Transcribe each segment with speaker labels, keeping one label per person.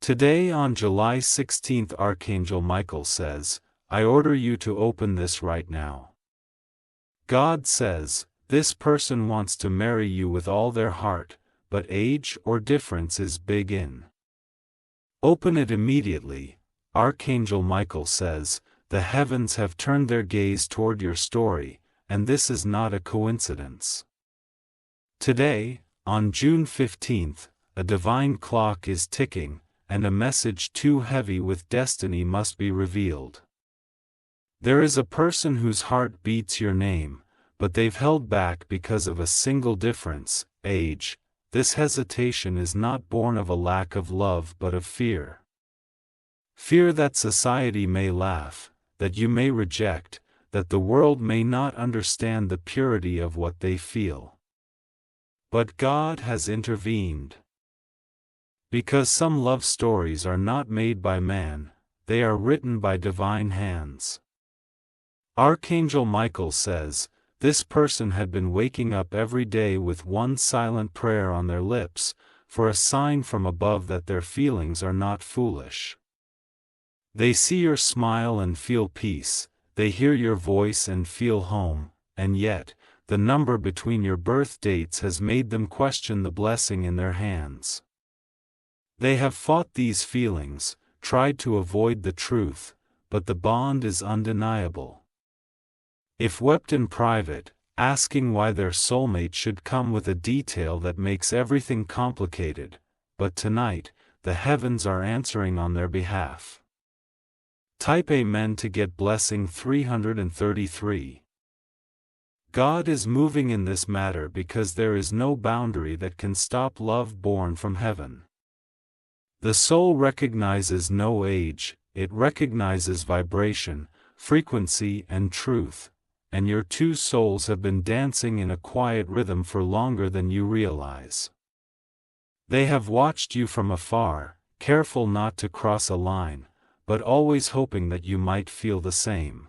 Speaker 1: Today on July 16th, Archangel Michael says, I order you to open this right now. God says, this person wants to marry you with all their heart, but age or difference is big in. Open it immediately. Archangel Michael says, the heavens have turned their gaze toward your story, and this is not a coincidence. Today, on June 15th, a divine clock is ticking, and a message too heavy with destiny must be revealed. There is a person whose heart beats your name, but they've held back because of a single difference, age. This hesitation is not born of a lack of love but of fear. Fear that society may laugh, that you may reject, that the world may not understand the purity of what they feel. But God has intervened. Because some love stories are not made by man, they are written by divine hands. Archangel Michael says, this person had been waking up every day with one silent prayer on their lips, for a sign from above that their feelings are not foolish. They see your smile and feel peace, they hear your voice and feel home, and yet, the number between your birth dates has made them question the blessing in their hands. They have fought these feelings, tried to avoid the truth, but the bond is undeniable. If wept in private, asking why their soulmate should come with a detail that makes everything complicated, but tonight, the heavens are answering on their behalf. Type Amen to get blessing 333. God is moving in this matter because there is no boundary that can stop love born from heaven. The soul recognizes no age, it recognizes vibration, frequency and truth, and your two souls have been dancing in a quiet rhythm for longer than you realize. They have watched you from afar, careful not to cross a line, but always hoping that you might feel the same.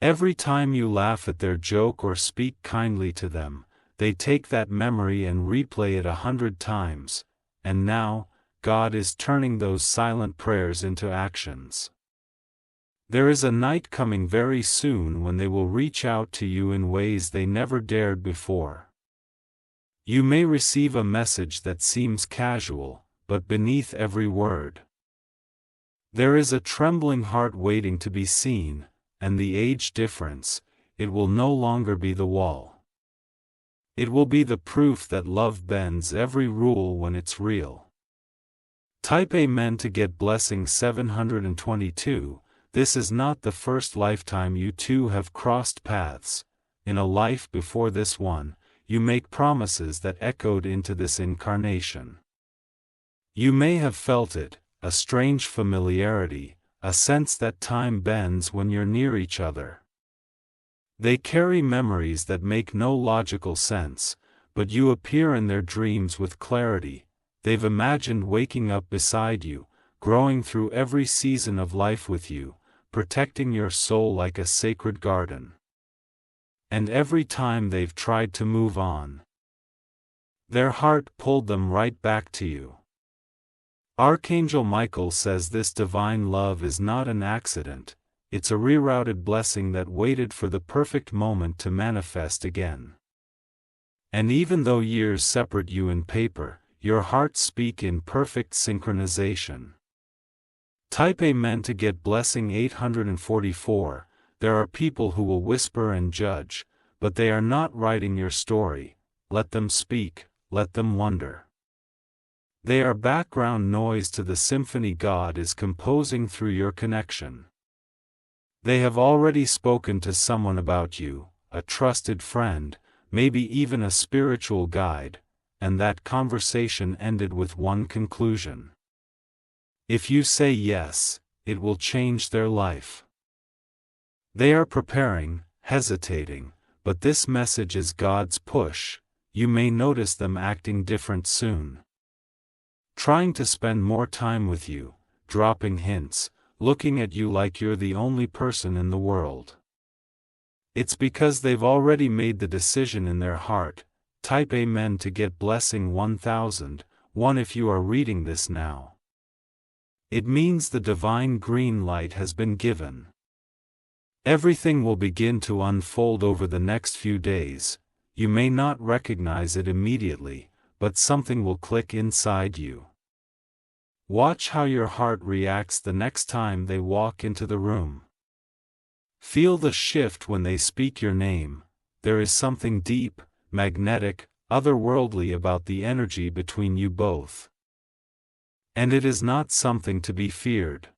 Speaker 1: Every time you laugh at their joke or speak kindly to them, they take that memory and replay it 100 times, and now, God is turning those silent prayers into actions. There is a night coming very soon when they will reach out to you in ways they never dared before. You may receive a message that seems casual, but beneath every word, there is a trembling heart waiting to be seen, and the age difference, it will no longer be the wall. It will be the proof that love bends every rule when it's real. Type Amen to get blessing 722. This is not the first lifetime you two have crossed paths. In a life before this one, you make promises that echoed into this incarnation. You may have felt it, a strange familiarity, a sense that time bends when you're near each other. They carry memories that make no logical sense, but you appear in their dreams with clarity. They've imagined waking up beside you, growing through every season of life with you, protecting your soul like a sacred garden. And every time they've tried to move on, their heart pulled them right back to you. Archangel Michael says this divine love is not an accident, it's a rerouted blessing that waited for the perfect moment to manifest again. And even though years separate you in paper, your hearts speak in perfect synchronization. Type Amen to get blessing 844. There are people who will whisper and judge, but they are not writing your story. Let them speak, let them wonder. They are background noise to the symphony God is composing through your connection. They have already spoken to someone about you, a trusted friend, maybe even a spiritual guide, and that conversation ended with one conclusion. If you say yes, it will change their life. They are preparing, hesitating, but this message is God's push. You may notice them acting different soon. Trying to spend more time with you, dropping hints, looking at you like you're the only person in the world. It's because they've already made the decision in their heart. Type Amen to get blessing 1001 if you are reading this now. It means the divine green light has been given. Everything will begin to unfold over the next few days. You may not recognize it immediately, but something will click inside you. Watch how your heart reacts the next time they walk into the room. Feel the shift when they speak your name. There is something deep, magnetic, otherworldly about the energy between you both. And it is not something to be feared.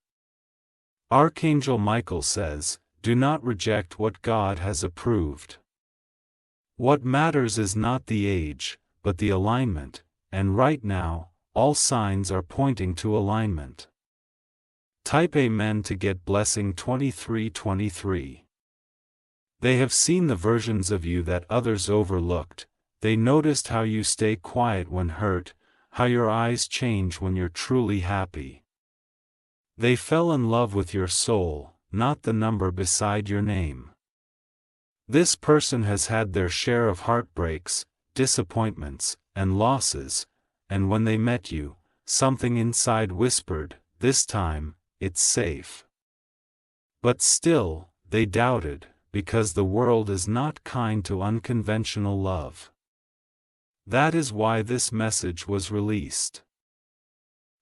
Speaker 1: Archangel Michael says, "Do not reject what God has approved." What matters is not the age, but the alignment, and right now, all signs are pointing to alignment. Type Amen to get blessing 2323. They have seen the versions of you that others overlooked. They noticed how you stay quiet when hurt, how your eyes change when you're truly happy. They fell in love with your soul, not the number beside your name. This person has had their share of heartbreaks, disappointments, and losses, and when they met you, something inside whispered, "This time, it's safe." But still, they doubted, because the world is not kind to unconventional love. That is why this message was released.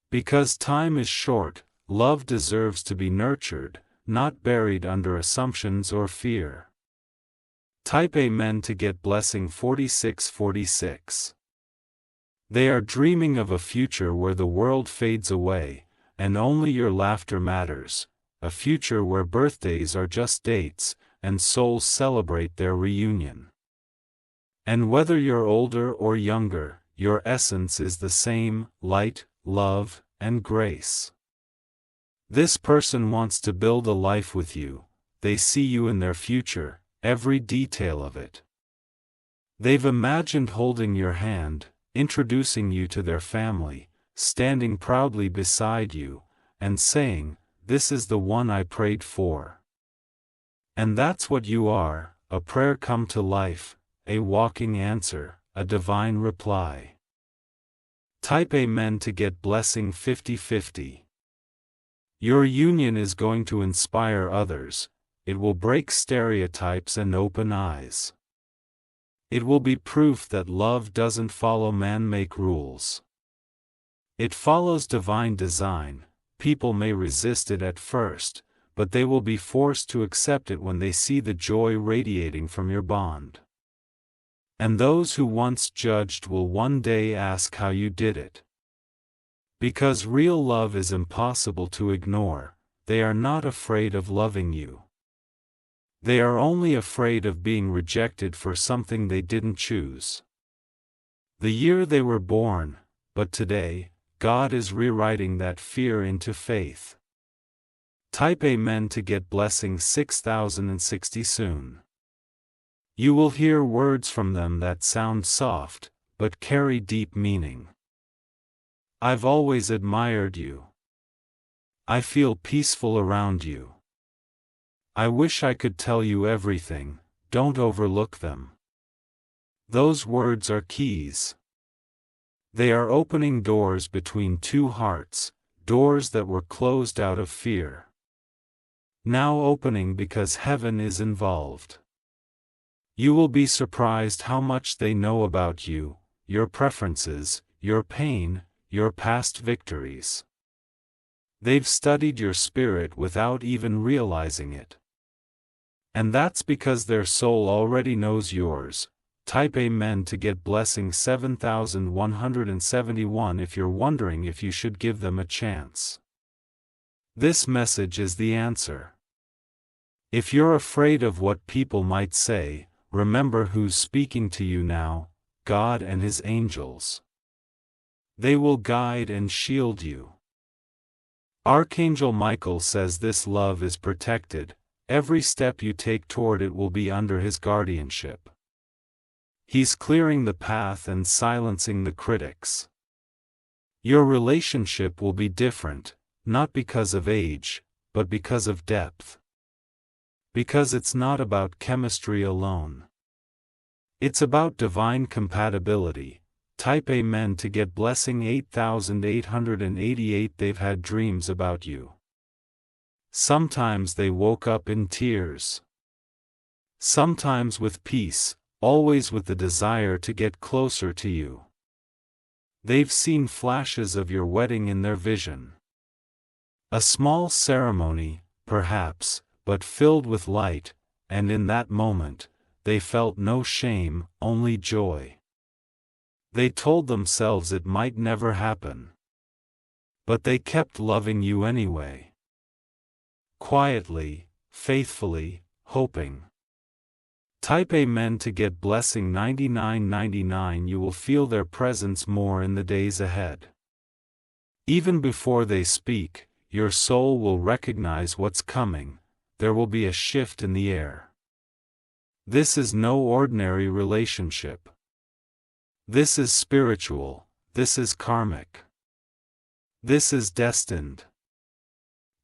Speaker 1: Because time is short, love deserves to be nurtured, not buried under assumptions or fear. Type Amen to get blessing 4646. They are dreaming of a future where the world fades away, and only your laughter matters, a future where birthdays are just dates, and souls celebrate their reunion. And whether you're older or younger, your essence is the same: light, love, and grace. This person wants to build a life with you. They see you in their future, every detail of it. They've imagined holding your hand, introducing you to their family, standing proudly beside you, and saying, "This is the one I prayed for." And that's what you are, a prayer come to life, a walking answer, a divine reply. Type Amen to get blessing 5050. Your union is going to inspire others. It will break stereotypes and open eyes. It will be proof that love doesn't follow man-made rules. It follows divine design. People may resist it at first, but they will be forced to accept it when they see the joy radiating from your bond. And those who once judged will one day ask how you did it. Because real love is impossible to ignore, they are not afraid of loving you. They are only afraid of being rejected for something they didn't choose. The year they were born, but today, God is rewriting that fear into faith. Type Amen to get blessing 6060 soon. You will hear words from them that sound soft, but carry deep meaning. I've always admired you. I feel peaceful around you. I wish I could tell you everything, don't overlook them. Those words are keys. They are opening doors between two hearts, doors that were closed out of fear. Now opening because heaven is involved. You will be surprised how much they know about you, your preferences, your pain, your past victories. They've studied your spirit without even realizing it. And that's because their soul already knows yours. Type Amen to get blessing 7171 if you're wondering if you should give them a chance. This message is the answer. If you're afraid of what people might say, remember who's speaking to you now: God and His angels. They will guide and shield you. Archangel Michael says this love is protected. Every step you take toward it will be under his guardianship. He's clearing the path and silencing the critics. Your relationship will be different, not because of age, but because of depth. Because it's not about chemistry alone. It's about divine compatibility. Type Amen to get blessing 8888. They've had dreams about you. Sometimes they woke up in tears. Sometimes with peace, always with the desire to get closer to you. They've seen flashes of your wedding in their vision. A small ceremony, perhaps, but filled with light, and in that moment, they felt no shame, only joy. They told themselves it might never happen. But they kept loving you anyway. Quietly, faithfully, hoping. Type Amen to get blessing 9999. You will feel their presence more in the days ahead. Even before they speak, your soul will recognize what's coming. There will be a shift in the air. This is no ordinary relationship. This is spiritual, this is karmic. This is destined.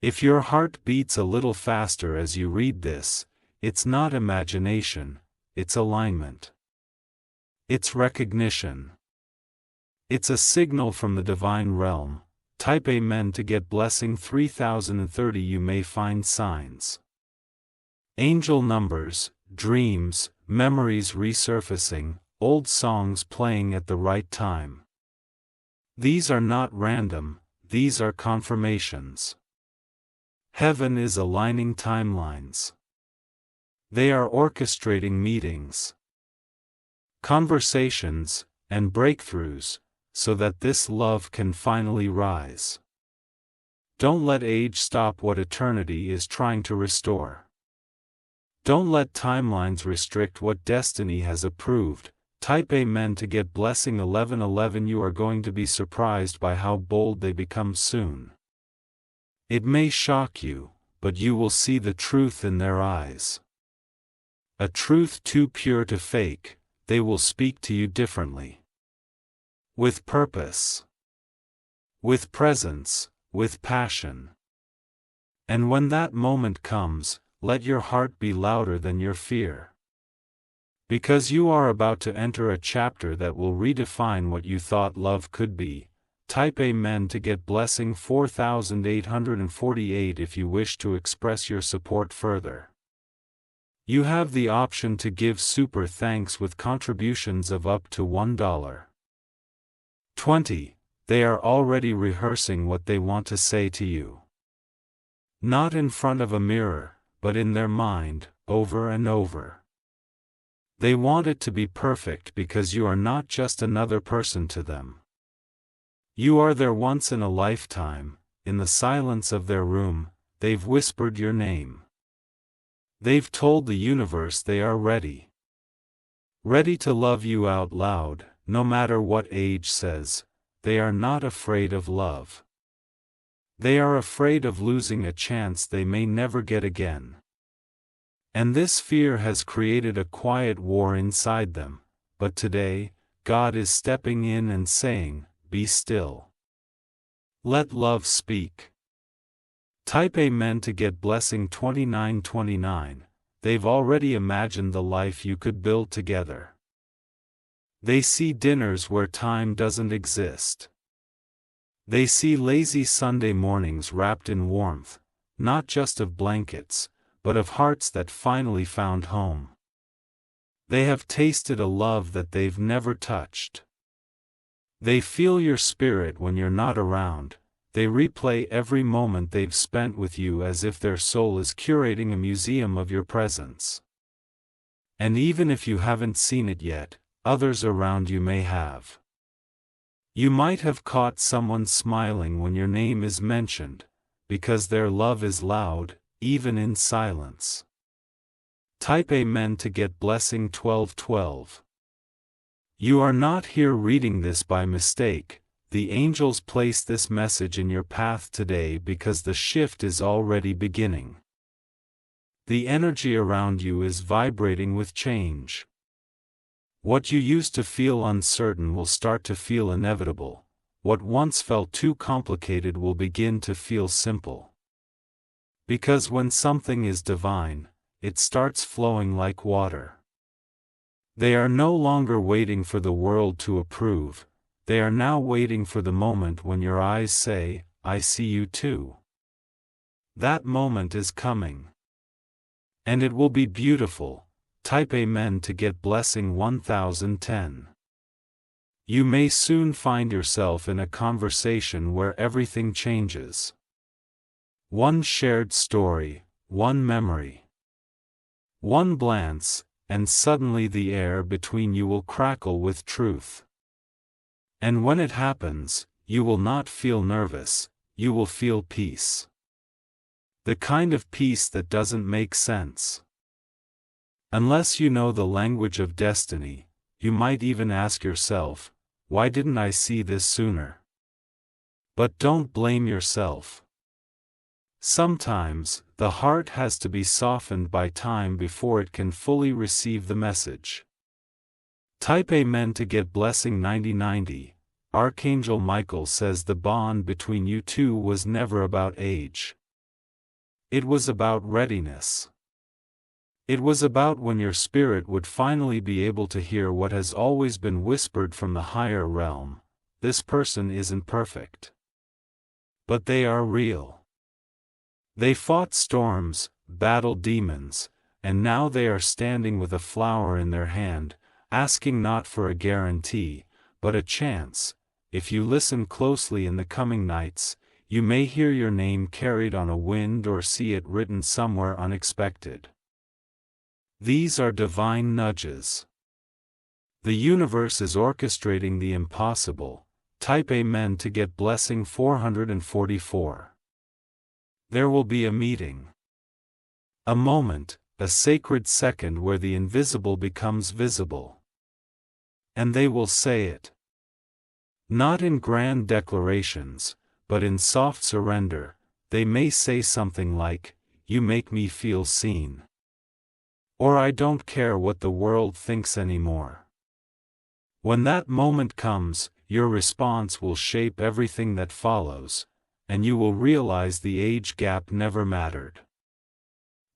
Speaker 1: If your heart beats a little faster as you read this, it's not imagination, it's alignment. It's recognition. It's a signal from the divine realm. Type Amen to get blessing 3030. You may find signs. Angel numbers, dreams, memories resurfacing, old songs playing at the right time. These are not random, these are confirmations. Heaven is aligning timelines. They are orchestrating meetings, conversations, and breakthroughs, so that this love can finally rise. Don't let age stop what eternity is trying to restore. Don't let timelines restrict what destiny has approved. Type Amen to get blessing 1111. You are going to be surprised by how bold they become soon. It may shock you, but you will see the truth in their eyes. A truth too pure to fake. They will speak to you differently. With purpose. With presence, with passion. And when that moment comes, let your heart be louder than your fear. Because you are about to enter a chapter that will redefine what you thought love could be. Type Amen to get blessing 4848. If you wish to express your support further, you have the option to give super thanks with contributions of up to $1. 20. They are already rehearsing what they want to say to you. Not in front of a mirror, but in their mind, over and over. They want it to be perfect because you are not just another person to them. You are their once in a lifetime. In the silence of their room, they've whispered your name. They've told the universe they are ready. Ready to love you out loud, no matter what age says. They are not afraid of love. They are afraid of losing a chance they may never get again. And this fear has created a quiet war inside them, but today, God is stepping in and saying, "Be still. Let love speak." Type Amen to get blessing 2929. They've already imagined the life you could build together. They see dinners where time doesn't exist. They see lazy Sunday mornings wrapped in warmth, not just of blankets, but of hearts that finally found home. They have tasted a love that they've never touched. They feel your spirit when you're not around. They replay every moment they've spent with you as if their soul is curating a museum of your presence. And even if you haven't seen it yet, others around you may have. You might have caught someone smiling when your name is mentioned, because their love is loud, even in silence. Type Amen to get blessing 1212. You are not here reading this by mistake. The angels place this message in your path today because the shift is already beginning. The energy around you is vibrating with change. What you used to feel uncertain will start to feel inevitable. What once felt too complicated will begin to feel simple. Because when something is divine, it starts flowing like water. They are no longer waiting for the world to approve, They are now waiting for the moment when your eyes say, I see you too. That moment is coming. And it will be beautiful. Type Amen to get blessing 1010. You may soon find yourself in a conversation where everything changes. One shared story, one memory, one glance, and suddenly the air between you will crackle with truth. And when it happens, you will not feel nervous, you will feel peace. The kind of peace that doesn't make sense. Unless you know the language of destiny, you might even ask yourself, why didn't I see this sooner? But don't blame yourself. Sometimes, the heart has to be softened by time before it can fully receive the message. Type Amen to get blessing 9090. Archangel Michael says the bond between you two was never about age. It was about readiness. It was about when your spirit would finally be able to hear what has always been whispered from the higher realm. This person isn't perfect. But they are real. They fought storms, battled demons, and now they are standing with a flower in their hand, asking not for a guarantee, but a chance. If you listen closely in the coming nights, you may hear your name carried on a wind or see it written somewhere unexpected. These are divine nudges. The universe is orchestrating the impossible. Type Amen to get blessing 444. There will be a meeting. A moment, a sacred second where the invisible becomes visible. And they will say it. Not in grand declarations, but in soft surrender. They may say something like, "You make me feel seen." Or "I don't care what the world thinks anymore." When that moment comes, your response will shape everything that follows, and you will realize the age gap never mattered.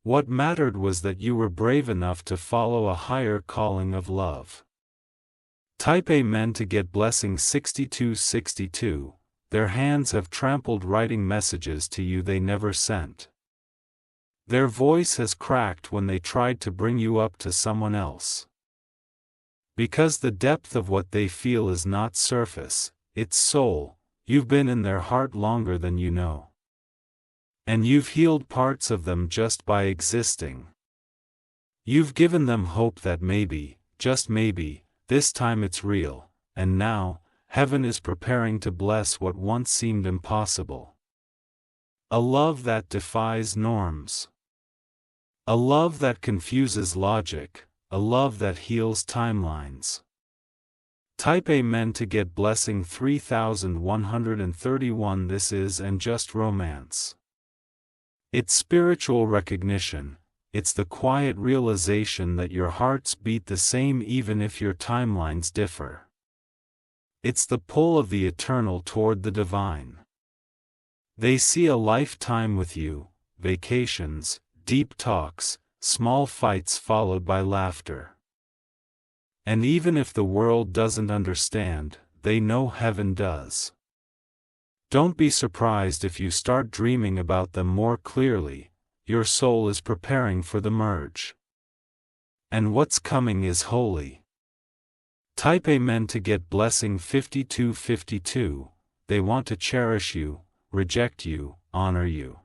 Speaker 1: What mattered was that you were brave enough to follow a higher calling of love. Type Amen to get blessing 6262. Their hands have trampled writing messages to you they never sent. Their voice has cracked when they tried to bring you up to someone else. Because the depth of what they feel is not surface, it's soul. You've been in their heart longer than you know. And you've healed parts of them just by existing. You've given them hope that maybe, just maybe, this time it's real, and now, heaven is preparing to bless what once seemed impossible. A love that defies norms. A love that confuses logic, a love that heals timelines. Type Amen to get blessing 3131. This is and just romance. It's spiritual recognition. It's the quiet realization that your hearts beat the same even if your timelines differ. It's the pull of the eternal toward the divine. They see a lifetime with you, vacations, deep talks, small fights followed by laughter. And even if the world doesn't understand, they know heaven does. Don't be surprised if you start dreaming about them more clearly. Your soul is preparing for the merge. And what's coming is holy. Type Amen to get blessing 5252. They want to cherish you, reject you, honor you.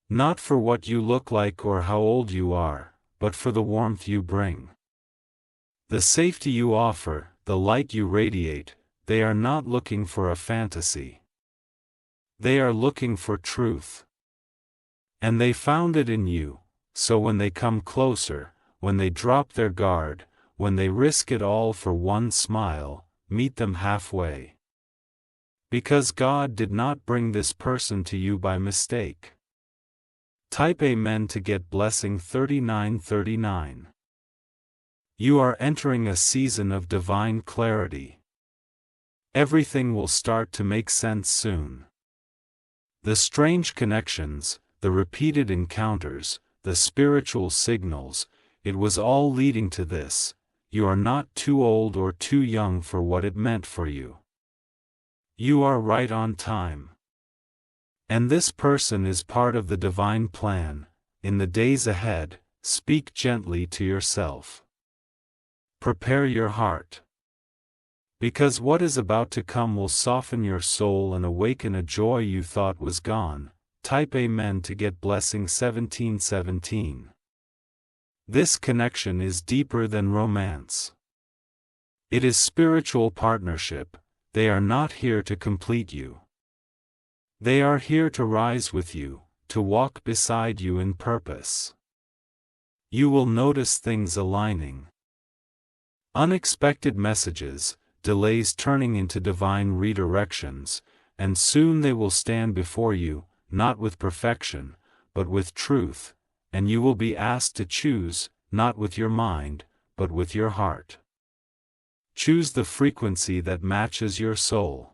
Speaker 1: Not for what you look like or how old you are, but for the warmth you bring. The safety you offer, the light you radiate. They are not looking for a fantasy. They are looking for truth. And they found it in you, so when they come closer, when they drop their guard, when they risk it all for one smile, meet them halfway. Because God did not bring this person to you by mistake. Type Amen to get blessing 3939. You are entering a season of divine clarity. Everything will start to make sense soon. The strange connections, the repeated encounters, the spiritual signals, it was all leading to this. you are not too old or too young for what it meant for you. You are right on time. And this person is part of the divine plan. In the days ahead, speak gently to yourself. Prepare your heart. Because what is about to come will soften your soul and awaken a joy you thought was gone. Type Amen to get blessing 1717. This connection is deeper than romance. It is spiritual partnership. They are not here to complete you. They are here to rise with you, to walk beside you in purpose. You will notice things aligning. Unexpected messages, delays turning into divine redirections, and soon they will stand before you, not with perfection, but with truth, and you will be asked to choose, not with your mind, but with your heart. Choose the frequency that matches your soul.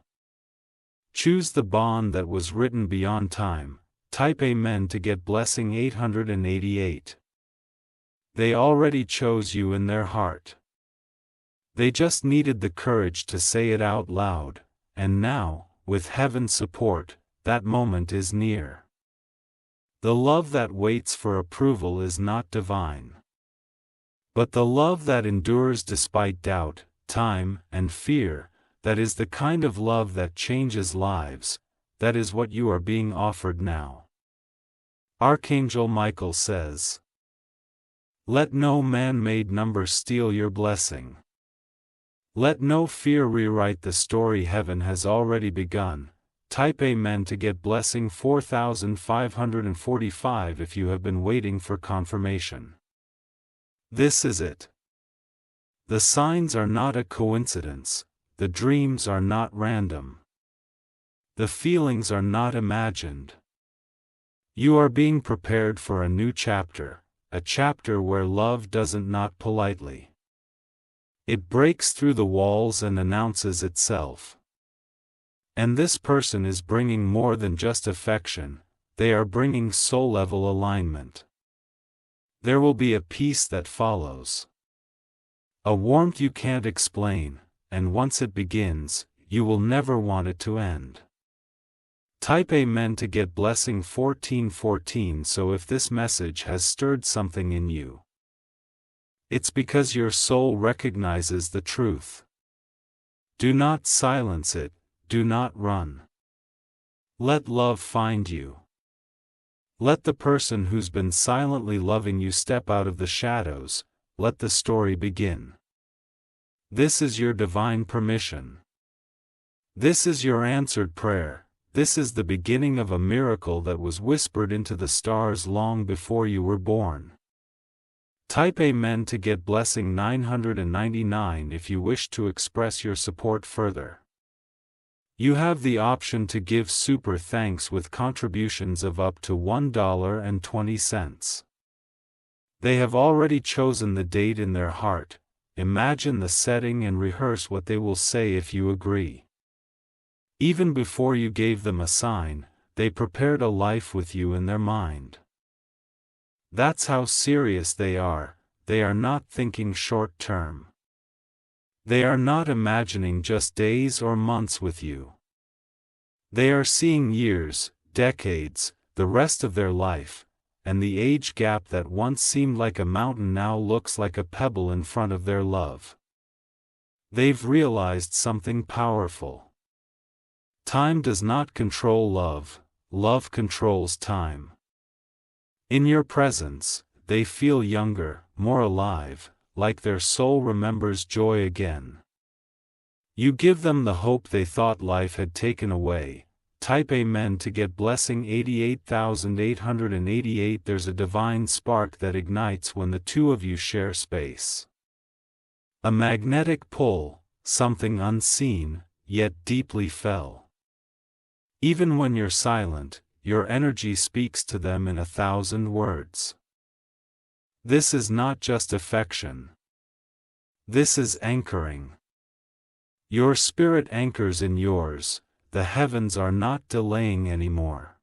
Speaker 1: Choose the bond that was written beyond time. Type Amen to get blessing 888. They already chose you in their heart. They just needed the courage to say it out loud, and now, with heaven's support, that moment is near. The love that waits for approval is not divine. But the love that endures despite doubt, time, and fear, that is the kind of love that changes lives, that is what you are being offered now. Archangel Michael says, "Let no man-made number steal your blessing. Let no fear rewrite the story heaven has already begun." Type Amen to get blessing 4545 if you have been waiting for confirmation. This is it. The signs are not a coincidence, the dreams are not random. The feelings are not imagined. You are being prepared for a new chapter, a chapter where love doesn't knock politely. It breaks through the walls and announces itself. And this person is bringing more than just affection, they are bringing soul-level alignment. There will be a peace that follows. A warmth you can't explain, and once it begins, you will never want it to end. Type Amen to get blessing 1414. So if this message has stirred something in you, it's because your soul recognizes the truth. Do not silence it, do not run. Let love find you. Let the person who's been silently loving you step out of the shadows, let the story begin. This is your divine permission. This is your answered prayer, this is the beginning of a miracle that was whispered into the stars long before you were born. Type Amen to get blessing 999 if you wish to express your support further. You have the option to give super thanks with contributions of up to $1.20. They have already chosen the date in their heart. Imagine the setting and rehearse what they will say if you agree. Even before you gave them a sign, they prepared a life with you in their mind. That's how serious they are not thinking short term. They are not imagining just days or months with you. They are seeing years, decades, the rest of their life, and the age gap that once seemed like a mountain now looks like a pebble in front of their love. They've realized something powerful. Time does not control love, love controls time. In your presence, they feel younger, more alive, like their soul remembers joy again. You give them the hope they thought life had taken away. Type Amen to get blessing 88,888. There's a divine spark that ignites when the two of you share space. A magnetic pull, something unseen, yet deeply felt. Even when you're silent, your energy speaks to them in 1,000 words. This is not just affection. This is anchoring. Your spirit anchors in yours, the heavens are not delaying anymore.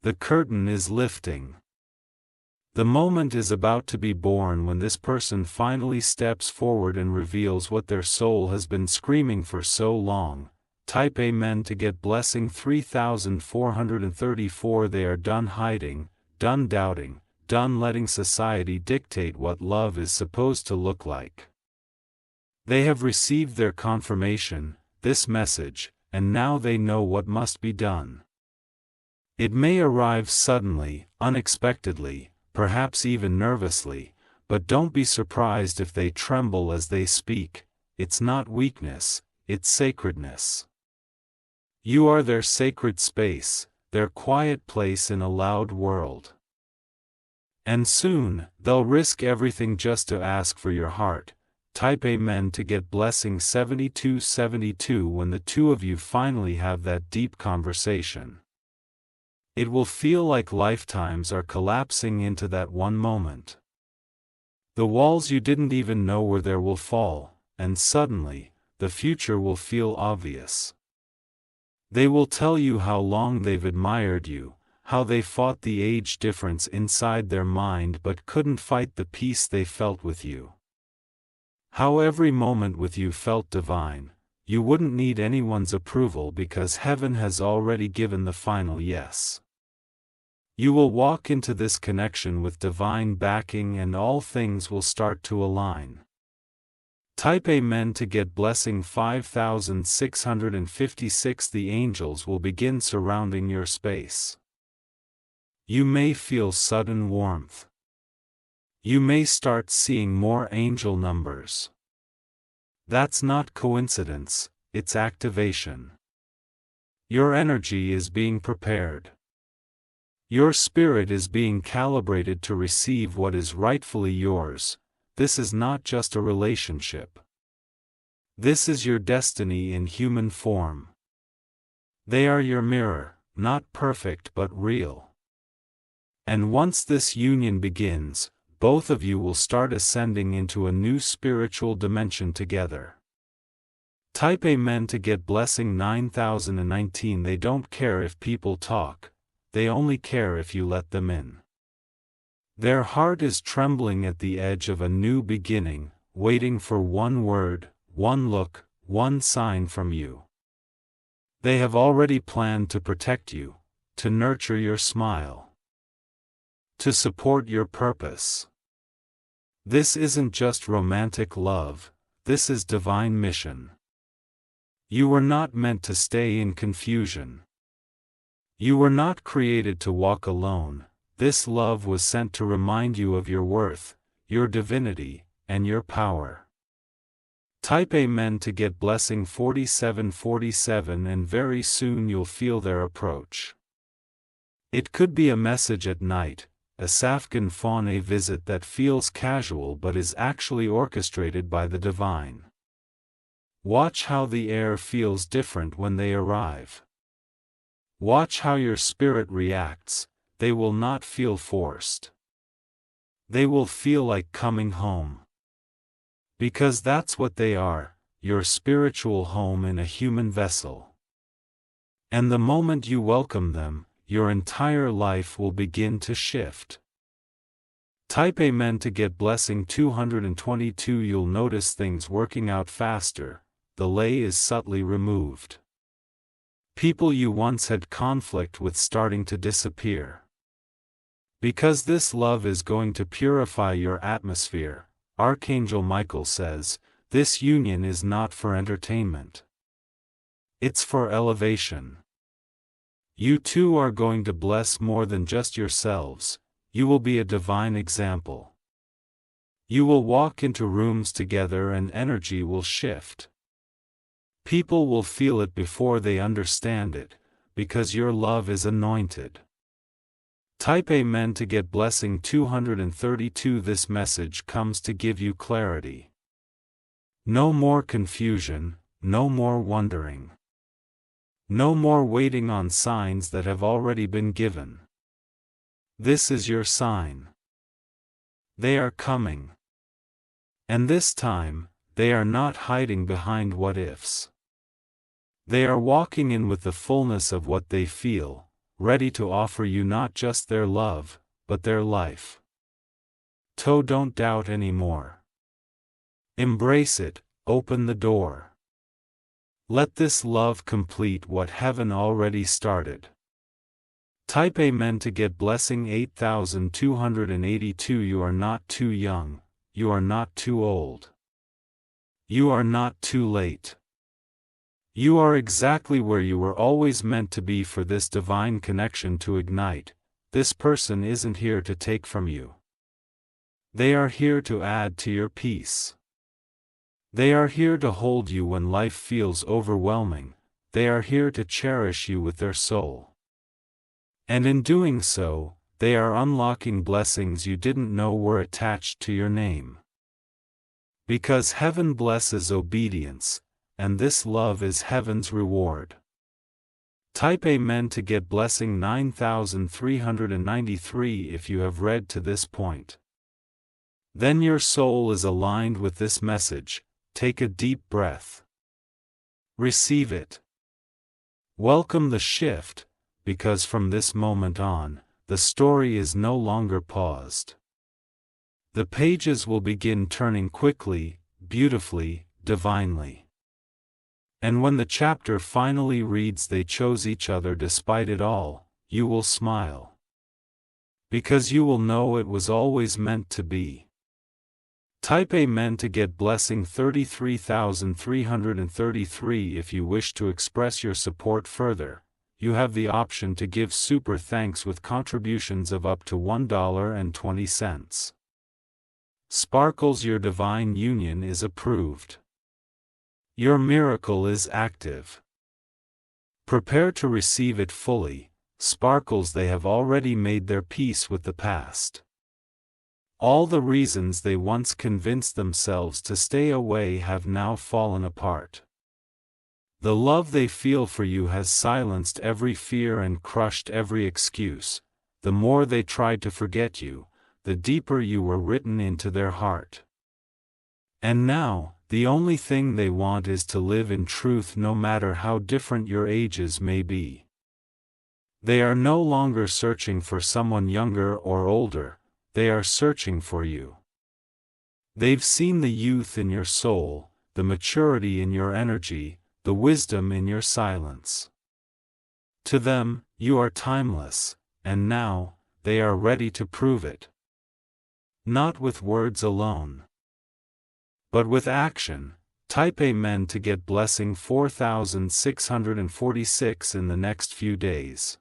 Speaker 1: The curtain is lifting. The moment is about to be born when this person finally steps forward and reveals what their soul has been screaming for so long. Type Amen to get blessing 3434. They are done hiding, done doubting, done letting society dictate what love is supposed to look like. They have received their confirmation, this message, and now they know what must be done. It may arrive suddenly, unexpectedly, perhaps even nervously, but don't be surprised if they tremble as they speak. It's not weakness, it's sacredness. You are their sacred space, their quiet place in a loud world. And soon, they'll risk everything just to ask for your heart. Type Amen to get blessing 7272 when the two of you finally have that deep conversation. It will feel like lifetimes are collapsing into that one moment. The walls you didn't even know were there will fall, and suddenly, the future will feel obvious. They will tell you how long they've admired you, how they fought the age difference inside their mind but couldn't fight the peace they felt with you. How every moment with you felt divine. You wouldn't need anyone's approval because heaven has already given the final yes. You will walk into this connection with divine backing and all things will start to align. Type Amen to get blessing 5656. The angels will begin surrounding your space. You may feel sudden warmth. You may start seeing more angel numbers. That's not coincidence, it's activation. Your energy is being prepared. Your spirit is being calibrated to receive what is rightfully yours. This is not just a relationship. This is your destiny in human form. They are your mirror, not perfect but real. And once this union begins, both of you will start ascending into a new spiritual dimension together. Type Amen to get blessing 9019. They don't care if people talk. They only care if you let them in. Their heart is trembling at the edge of a new beginning, waiting for one word, one look, one sign from you. They have already planned to protect you, to nurture your smile, to support your purpose. This isn't just romantic love, this is divine mission. You were not meant to stay in confusion. You were not created to walk alone. This love was sent to remind you of your worth, your divinity, and your power. Type Amen to get blessing 4747 and very soon you'll feel their approach. It could be a message at night, a Safkan Faune visit that feels casual but is actually orchestrated by the divine. Watch how the air feels different when they arrive. Watch how your spirit reacts. They will not feel forced. They will feel like coming home. Because that's what they are, your spiritual home in a human vessel. And the moment you welcome them, your entire life will begin to shift. Type Amen to get blessing 222. You'll notice things working out faster, the lay is subtly removed. People you once had conflict with starting to disappear. Because this love is going to purify your atmosphere, Archangel Michael says, this union is not for entertainment. It's for elevation. You two are going to bless more than just yourselves, you will be a divine example. You will walk into rooms together and energy will shift. People will feel it before they understand it, because your love is anointed. Type Amen to get blessing 232. This message comes to give you clarity. No more confusion, no more wondering. No more waiting on signs that have already been given. This is your sign. They are coming. And this time, they are not hiding behind what-ifs. They are walking in with the fullness of what they feel, ready to offer you not just their love, but their life. Don't doubt anymore. Embrace it, open the door. Let this love complete what heaven already started. Type Amen to get blessing 8282. You are not too young, you are not too old. You are not too late. You are exactly where you were always meant to be for this divine connection to ignite. This person isn't here to take from you. They are here to add to your peace. They are here to hold you when life feels overwhelming. They are here to cherish you with their soul. And in doing so, they are unlocking blessings you didn't know were attached to your name. Because heaven blesses obedience, and this love is heaven's reward. Type Amen to get blessing 9393 if you have read to this point. Then your soul is aligned with this message. Take a deep breath. Receive it. Welcome the shift, because from this moment on, the story is no longer paused. The pages will begin turning quickly, beautifully, divinely. And when the chapter finally reads they chose each other despite it all, you will smile. Because you will know it was always meant to be. Type Amen to get blessing 33,333 if you wish to express your support further. You have the option to give super thanks with contributions of up to $1.20. Sparkles, your divine union is approved. Your miracle is active. Prepare to receive it fully. Sparkles, they have already made their peace with the past. All the reasons they once convinced themselves to stay away have now fallen apart. The love they feel for you has silenced every fear and crushed every excuse. The more they tried to forget you, the deeper you were written into their heart. And now, the only thing they want is to live in truth no matter how different your ages may be. They are no longer searching for someone younger or older, they are searching for you. They've seen the youth in your soul, the maturity in your energy, the wisdom in your silence. To them, you are timeless, and now, they are ready to prove it. Not with words alone, but with action. Type Amen to get blessing 4646 in the next few days.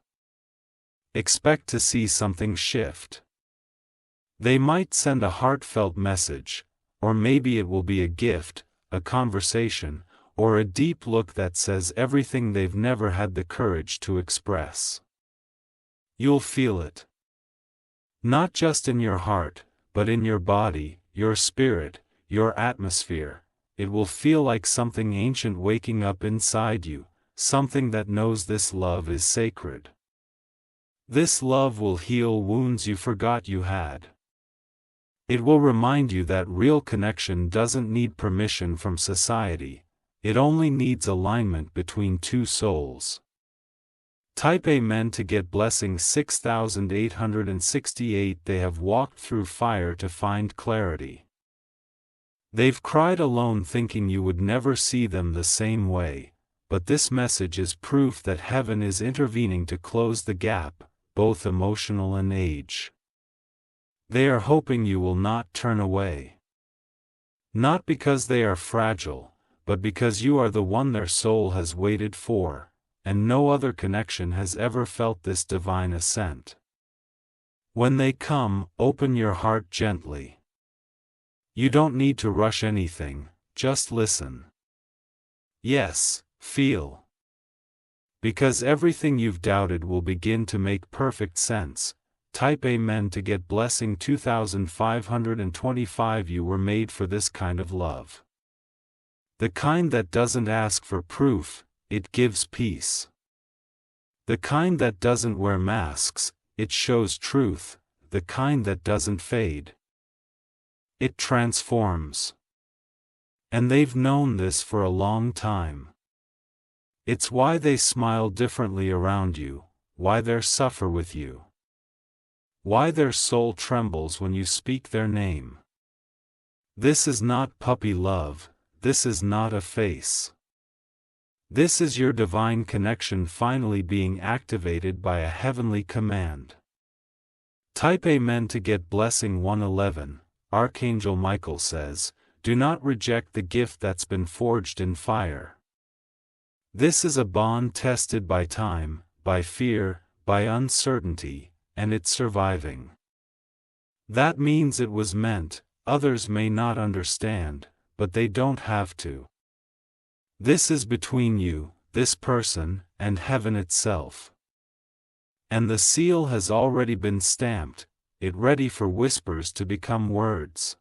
Speaker 1: Expect to see something shift. They might send a heartfelt message, or maybe it will be a gift, a conversation, or a deep look that says everything they've never had the courage to express. You'll feel it. Not just in your heart, but in your body, your spirit, your atmosphere. It will feel like something ancient waking up inside you, something that knows this love is sacred. This love will heal wounds you forgot you had. It will remind you that real connection doesn't need permission from society. It only needs alignment between two souls. Type Amen to get blessing 6868. They have walked through fire to find clarity. They've cried alone thinking you would never see them the same way, but this message is proof that heaven is intervening to close the gap, both emotional and age. They are hoping you will not turn away. Not because they are fragile, but because you are the one their soul has waited for, and no other connection has ever felt this divine ascent. When they come, open your heart gently. You don't need to rush anything, just listen. Yes, feel. Because everything you've doubted will begin to make perfect sense. Type Amen to get blessing 2525. You were made for this kind of love. The kind that doesn't ask for proof, it gives peace. The kind that doesn't wear masks, it shows truth. The kind that doesn't fade, it transforms. And they've known this for a long time. It's why they smile differently around you, why they suffer with you. Why their soul trembles when you speak their name. This is not puppy love, this is not a face. This is your divine connection finally being activated by a heavenly command. Type Amen to get blessing 111. Archangel Michael says, do not reject the gift that's been forged in fire. This is a bond tested by time, by fear, by uncertainty, and it's surviving. That means it was meant. Others may not understand, but they don't have to. This is between you, this person, and heaven itself. And the seal has already been stamped, it ready for whispers to become words.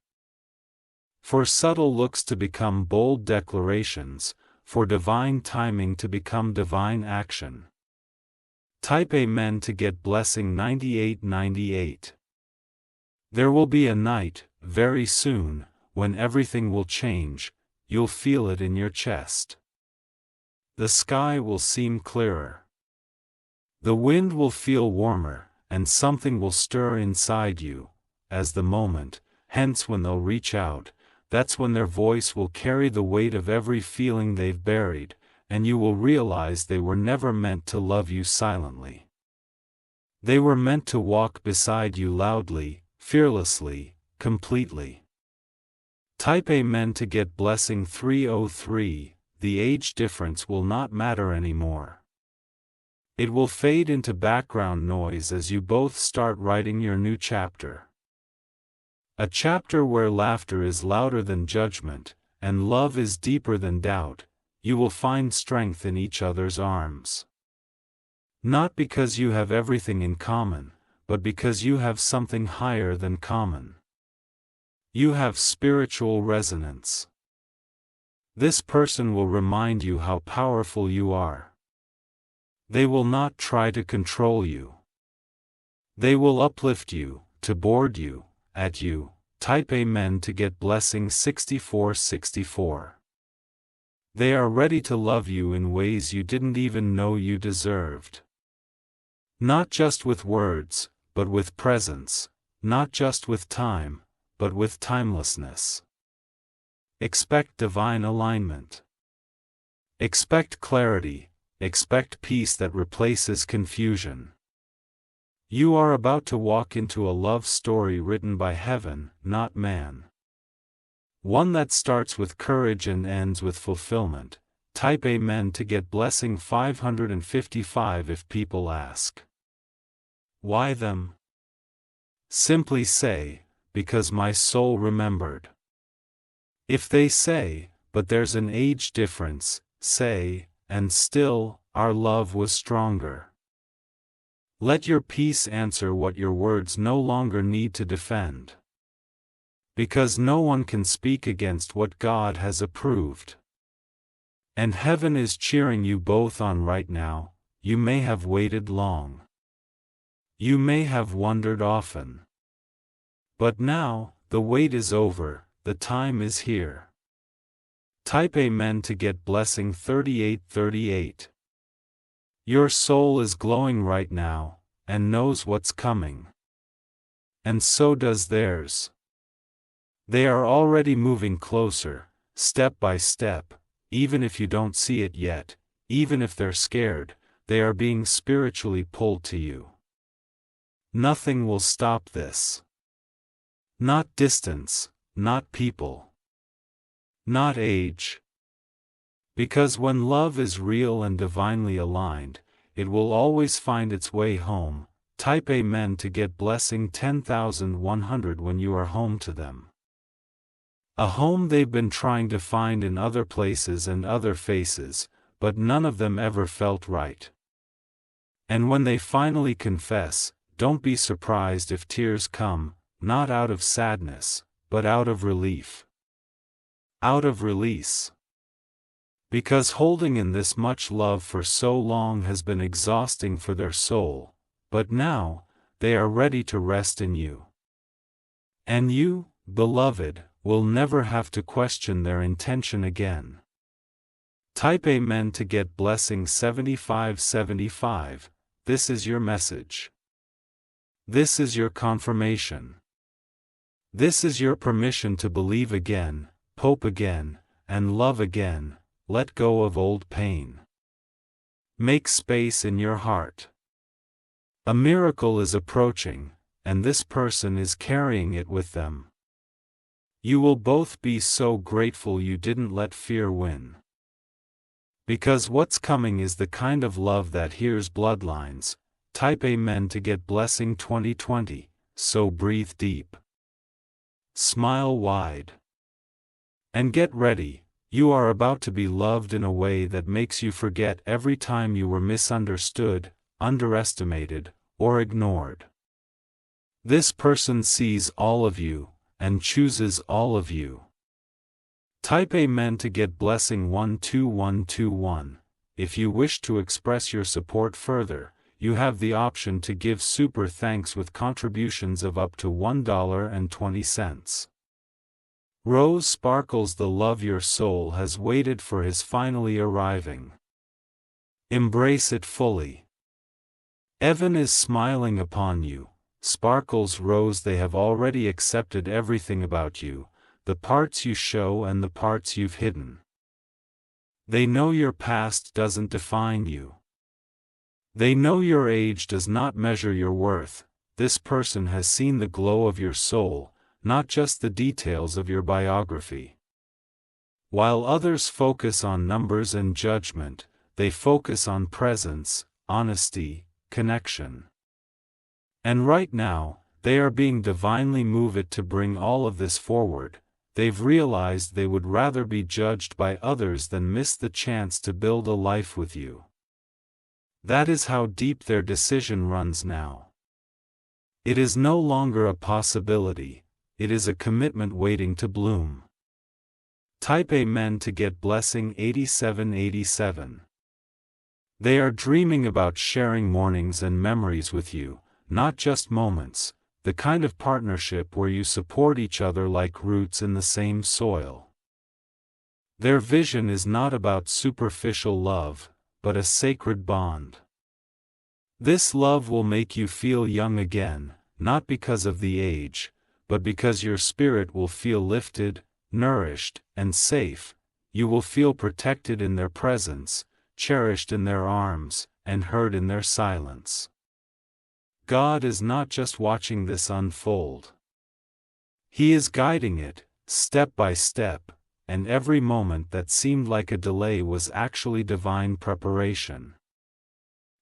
Speaker 1: For subtle looks to become bold declarations, for divine timing to become divine action. Type Amen to get blessing 9898. There will be a night, very soon, when everything will change, you'll feel it in your chest. The sky will seem clearer. The wind will feel warmer, and something will stir inside you, as the moment, hence when they'll reach out, that's when their voice will carry the weight of every feeling they've buried, and you will realize they were never meant to love you silently. They were meant to walk beside you loudly, fearlessly, completely. Type Amen to get blessing 303, the age difference will not matter anymore. It will fade into background noise as you both start writing your new chapter. A chapter where laughter is louder than judgment, and love is deeper than doubt. You will find strength in each other's arms. Not because you have everything in common, but because you have something higher than common. You have spiritual resonance. This person will remind you how powerful you are. They will not try to control you. They will uplift you, to board you, at you. Type Amen to get blessing 6464. They are ready to love you in ways you didn't even know you deserved. Not just with words, but with presence, not just with time, but with timelessness. Expect divine alignment. Expect clarity, expect peace that replaces confusion. You are about to walk into a love story written by heaven, not man. One that starts with courage and ends with fulfillment. Type Amen to get blessing 555 if people ask. Why them? Simply say, because my soul remembered. If they say, but there's an age difference, say, and still, our love was stronger. Let your peace answer what your words no longer need to defend. Because no one can speak against what God has approved. And heaven is cheering you both on right now. You may have waited long. You may have wondered often. But now, the wait is over, the time is here. Type Amen to get blessing 3838. Your soul is glowing right now, and knows what's coming. And so does theirs. They are already moving closer, step by step, even if you don't see it yet, even if they're scared, they are being spiritually pulled to you. Nothing will stop this. Not distance, not people. Not age. Because when love is real and divinely aligned, it will always find its way home. Type Amen to get blessing 10,100 when you are home to them. A home they've been trying to find in other places and other faces, but none of them ever felt right. And when they finally confess, don't be surprised if tears come, not out of sadness, but out of relief. Out of release. Because holding in this much love for so long has been exhausting for their soul, but now, they are ready to rest in you. And you, beloved, will never have to question their intention again. Type Amen to get blessing 7575, this is your message. This is your confirmation. This is your permission to believe again, hope again, and love again. Let go of old pain. Make space in your heart. A miracle is approaching, and this person is carrying it with them. You will both be so grateful you didn't let fear win. Because what's coming is the kind of love that hears bloodlines. Type Amen to get blessing 2020, so breathe deep. Smile wide. And get ready, you are about to be loved in a way that makes you forget every time you were misunderstood, underestimated, or ignored. This person sees all of you, and chooses all of you. Type Amen to get blessing 12121. If you wish to express your support further, you have the option to give super thanks with contributions of up to $1.20. Rose sparkles. The love your soul has waited for is finally arriving. Embrace it fully. Evan is smiling upon you. Sparkles Rose. They have already accepted everything about you, the parts you show and the parts you've hidden. They know your past doesn't define you. They know your age does not measure your worth. This person has seen the glow of your soul, not just the details of your biography. While others focus on numbers and judgment, they focus on presence, honesty, connection. And right now, they are being divinely moved to bring all of this forward. They've realized they would rather be judged by others than miss the chance to build a life with you. That is how deep their decision runs now. It is no longer a possibility, it is a commitment waiting to bloom. Type Amen to get blessing 8787. They are dreaming about sharing mornings and memories with you, not just moments, the kind of partnership where you support each other like roots in the same soil. Their vision is not about superficial love, but a sacred bond. This love will make you feel young again, not because of the age, but because your spirit will feel lifted, nourished, and safe. You will feel protected in their presence, cherished in their arms, and heard in their silence. God is not just watching this unfold. He is guiding it, step by step, and every moment that seemed like a delay was actually divine preparation.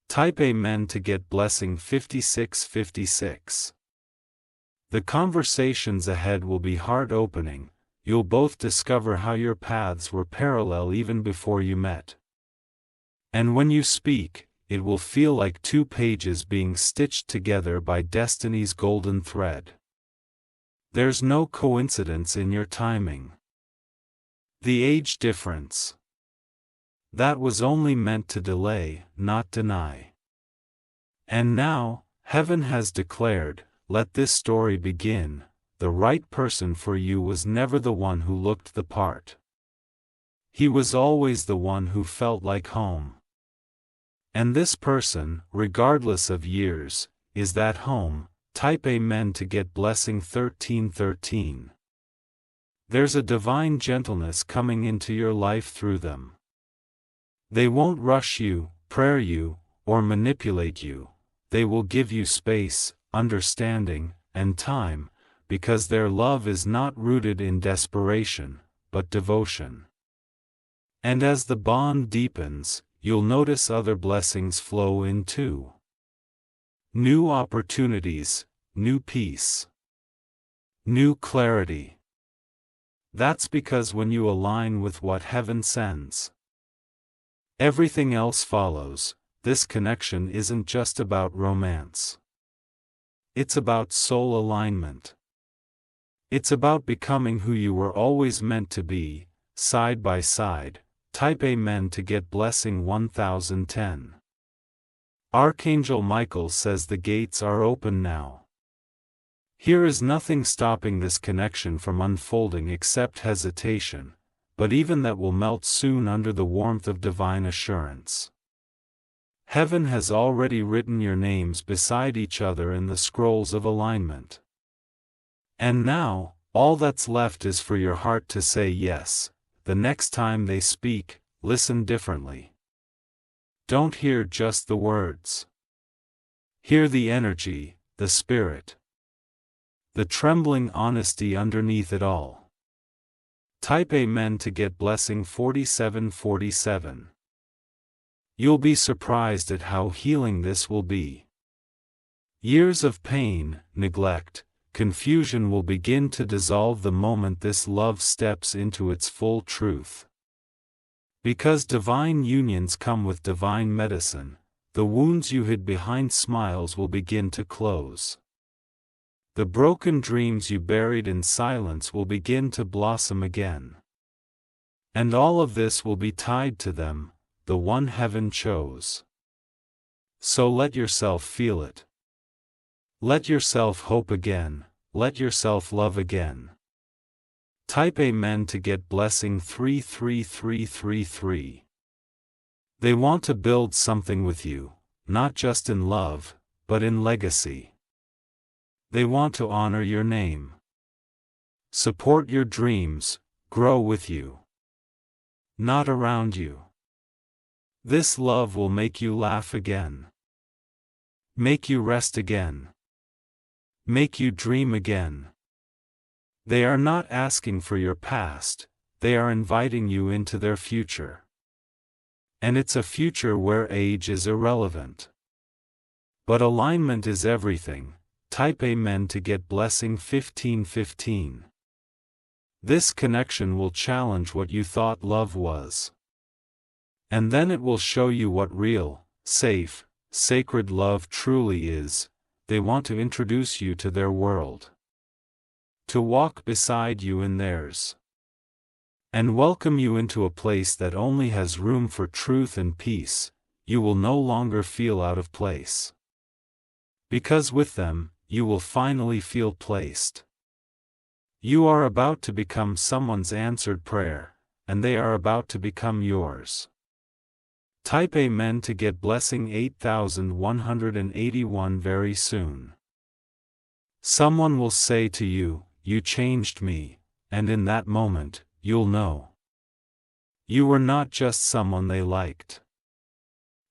Speaker 1: Type Amen to get blessing 5656. The conversations ahead will be heart-opening. You'll both discover how your paths were parallel even before you met. And when you speak, it will feel like two pages being stitched together by destiny's golden thread. There's no coincidence in your timing. The age difference. That was only meant to delay, not deny. And now, heaven has declared, let this story begin. The right person for you was never the one who looked the part. He was always the one who felt like home. And this person, regardless of years, is that home. Type Amen to get blessing 1313. There's a divine gentleness coming into your life through them. They won't rush you, prayer you, or manipulate you. They will give you space, understanding, and time, because their love is not rooted in desperation, but devotion. And as the bond deepens, you'll notice other blessings flow in too. New opportunities, new peace, new clarity. That's because when you align with what heaven sends, everything else follows. This connection isn't just about romance. It's about soul alignment. It's about becoming who you were always meant to be, side by side. Type Amen to get blessing 1010. Archangel Michael says the gates are open now. Here is nothing stopping this connection from unfolding except hesitation, but even that will melt soon under the warmth of divine assurance. Heaven has already written your names beside each other in the scrolls of alignment. And now, all that's left is for your heart to say yes. The next time they speak, listen differently. Don't hear just the words. Hear the energy, the spirit. The trembling honesty underneath it all. Type Amen to get blessing 4747. You'll be surprised at how healing this will be. Years of pain, neglect, confusion will begin to dissolve the moment this love steps into its full truth. Because divine unions come with divine medicine, the wounds you hid behind smiles will begin to close. The broken dreams you buried in silence will begin to blossom again. And all of this will be tied to them, the one heaven chose. So let yourself feel it. Let yourself hope again, let yourself love again. Type Amen to get blessing 33333. They want to build something with you, not just in love, but in legacy. They want to honor your name. Support your dreams, grow with you. Not around you. This love will make you laugh again. Make you rest again. Make you dream again. They are not asking for your past, they are inviting you into their future. And it's a future where age is irrelevant. But alignment is everything. Type Amen to get blessing 1515. This connection will challenge what you thought love was. And then it will show you what real, safe, sacred love truly is. They want to introduce you to their world. To walk beside you in theirs. And welcome you into a place that only has room for truth and peace. You will no longer feel out of place. Because with them, you will finally feel placed. You are about to become someone's answered prayer, and they are about to become yours. Type Amen to get blessing 8181 very soon. Someone will say to you, "You changed me," and in that moment, you'll know. You were not just someone they liked.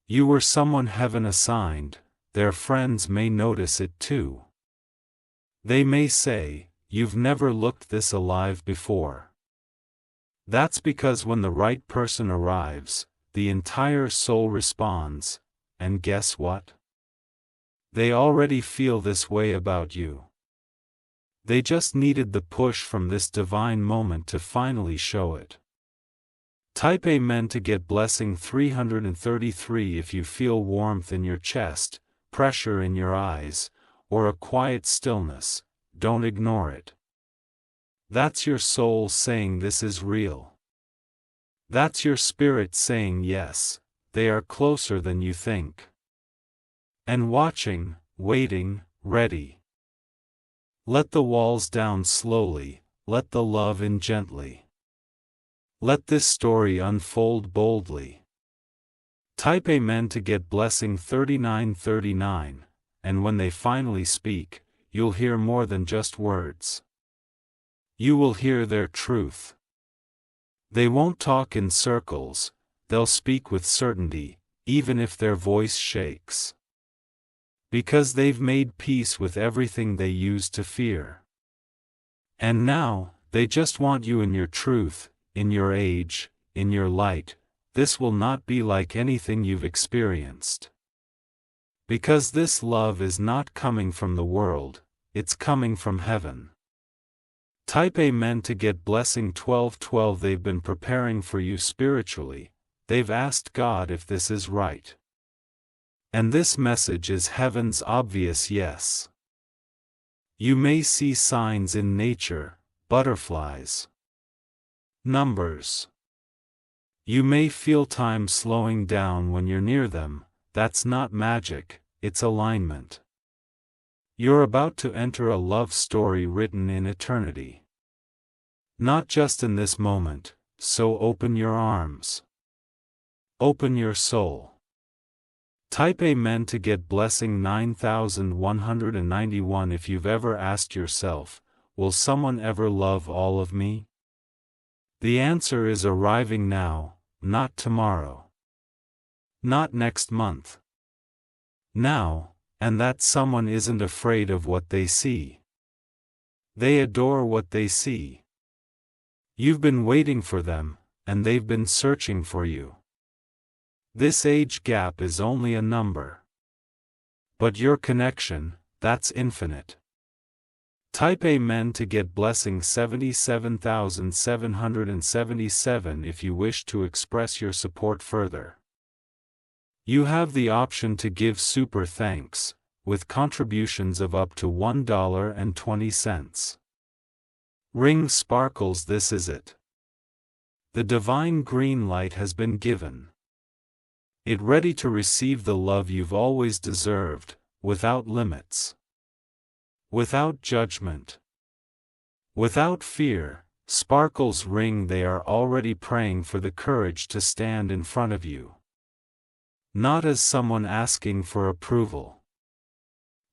Speaker 1: You were someone heaven assigned. Their friends may notice it too. They may say, "You've never looked this alive before." That's because when the right person arrives, the entire soul responds, and guess what? They already feel this way about you. They just needed the push from this divine moment to finally show it. Type Amen to get blessing 333 if you feel warmth in your chest, pressure in your eyes, or a quiet stillness. Don't ignore it. That's your soul saying this is real. That's your spirit saying yes, they are closer than you think. And watching, waiting, ready. Let the walls down slowly, let the love in gently. Let this story unfold boldly. Type Amen to get blessing 3939, and when they finally speak, you'll hear more than just words. You will hear their truth. They won't talk in circles, they'll speak with certainty, even if their voice shakes. Because they've made peace with everything they used to fear. And now, they just want you in your truth, in your age, in your light. This will not be like anything you've experienced. Because this love is not coming from the world, it's coming from heaven. Type Amen to get blessing 1212. They've been preparing for you spiritually. They've asked God if this is right. And this message is heaven's obvious yes. You may see signs in nature, butterflies, numbers. You may feel time slowing down when you're near them. That's not magic, it's alignment. You're about to enter a love story written in eternity. Not just in this moment, so open your arms. Open your soul. Type Amen to get blessing 9191 if you've ever asked yourself, will someone ever love all of me? The answer is arriving now, not tomorrow. Not next month. Now, and that someone isn't afraid of what they see. They adore what they see. You've been waiting for them, and they've been searching for you. This age gap is only a number. But your connection, that's infinite. Type Amen to get blessing 77,777 if you wish to express your support further. You have the option to give super thanks, with contributions of up to $1.20. Ring sparkles, this is it. The divine green light has been given. It ready to receive the love you've always deserved, without limits. Without judgment. Without fear, sparkles ring. They are already praying for the courage to stand in front of you. Not as someone asking for approval,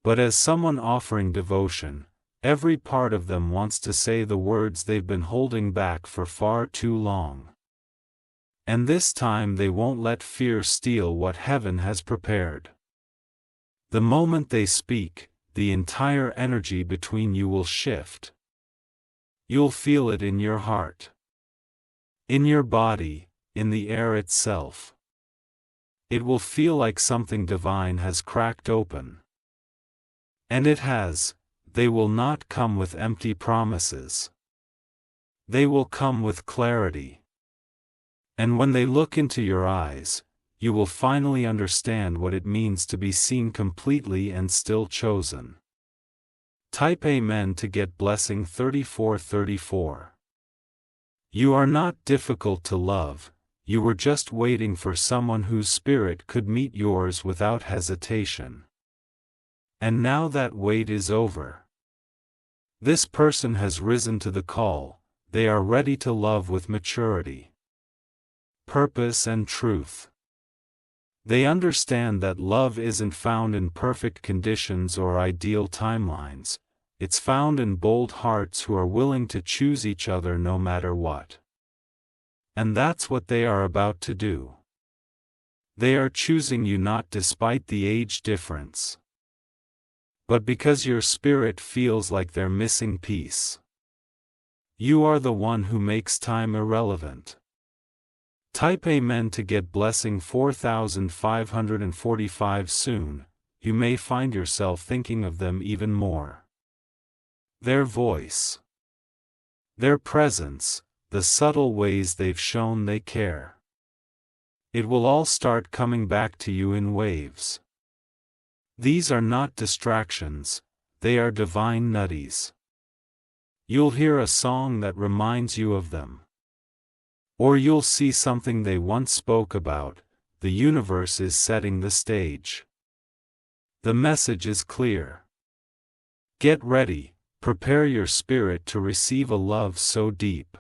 Speaker 1: but as someone offering devotion. Every part of them wants to say the words they've been holding back for far too long. And this time they won't let fear steal what heaven has prepared. The moment they speak, the entire energy between you will shift. You'll feel it in your heart, in your body, in the air itself. It will feel like something divine has cracked open. And it has. They will not come with empty promises. They will come with clarity. And when they look into your eyes, you will finally understand what it means to be seen completely and still chosen. Type Amen to get blessing 3434. You are not difficult to love, you were just waiting for someone whose spirit could meet yours without hesitation. And now that wait is over. This person has risen to the call. They are ready to love with maturity, purpose and truth. They understand that love isn't found in perfect conditions or ideal timelines, it's found in bold hearts who are willing to choose each other no matter what. And that's what they are about to do. They are choosing you not despite the age difference, but because your spirit feels like they're missing piece. You are the one who makes time irrelevant. Type Amen to get blessing 4545 soon. You may find yourself thinking of them even more. Their voice, their presence, the subtle ways they've shown they care. It will all start coming back to you in waves. These are not distractions, they are divine nutties. You'll hear a song that reminds you of them. Or you'll see something they once spoke about. The universe is setting the stage. The message is clear. Get ready, prepare your spirit to receive a love so deep,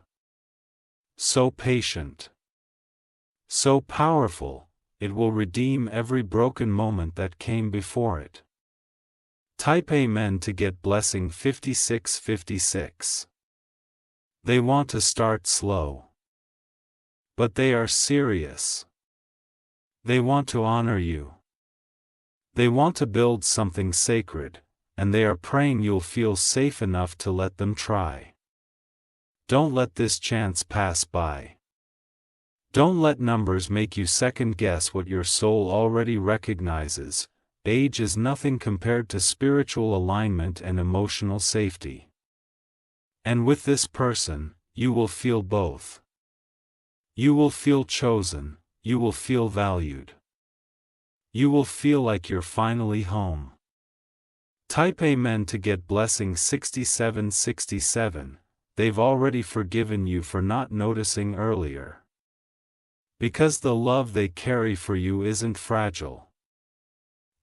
Speaker 1: so patient, so powerful. It will redeem every broken moment that came before it. Type Amen to get blessing 5656. They want to start slow, but they are serious. They want to honor you. They want to build something sacred, and they are praying you'll feel safe enough to let them try. Don't let this chance pass by. Don't let numbers make you second-guess what your soul already recognizes. Age is nothing compared to spiritual alignment and emotional safety. And with this person, you will feel both. You will feel chosen, you will feel valued. You will feel like you're finally home. Type Amen to get blessing 6767. They've already forgiven you for not noticing earlier. Because the love they carry for you isn't fragile.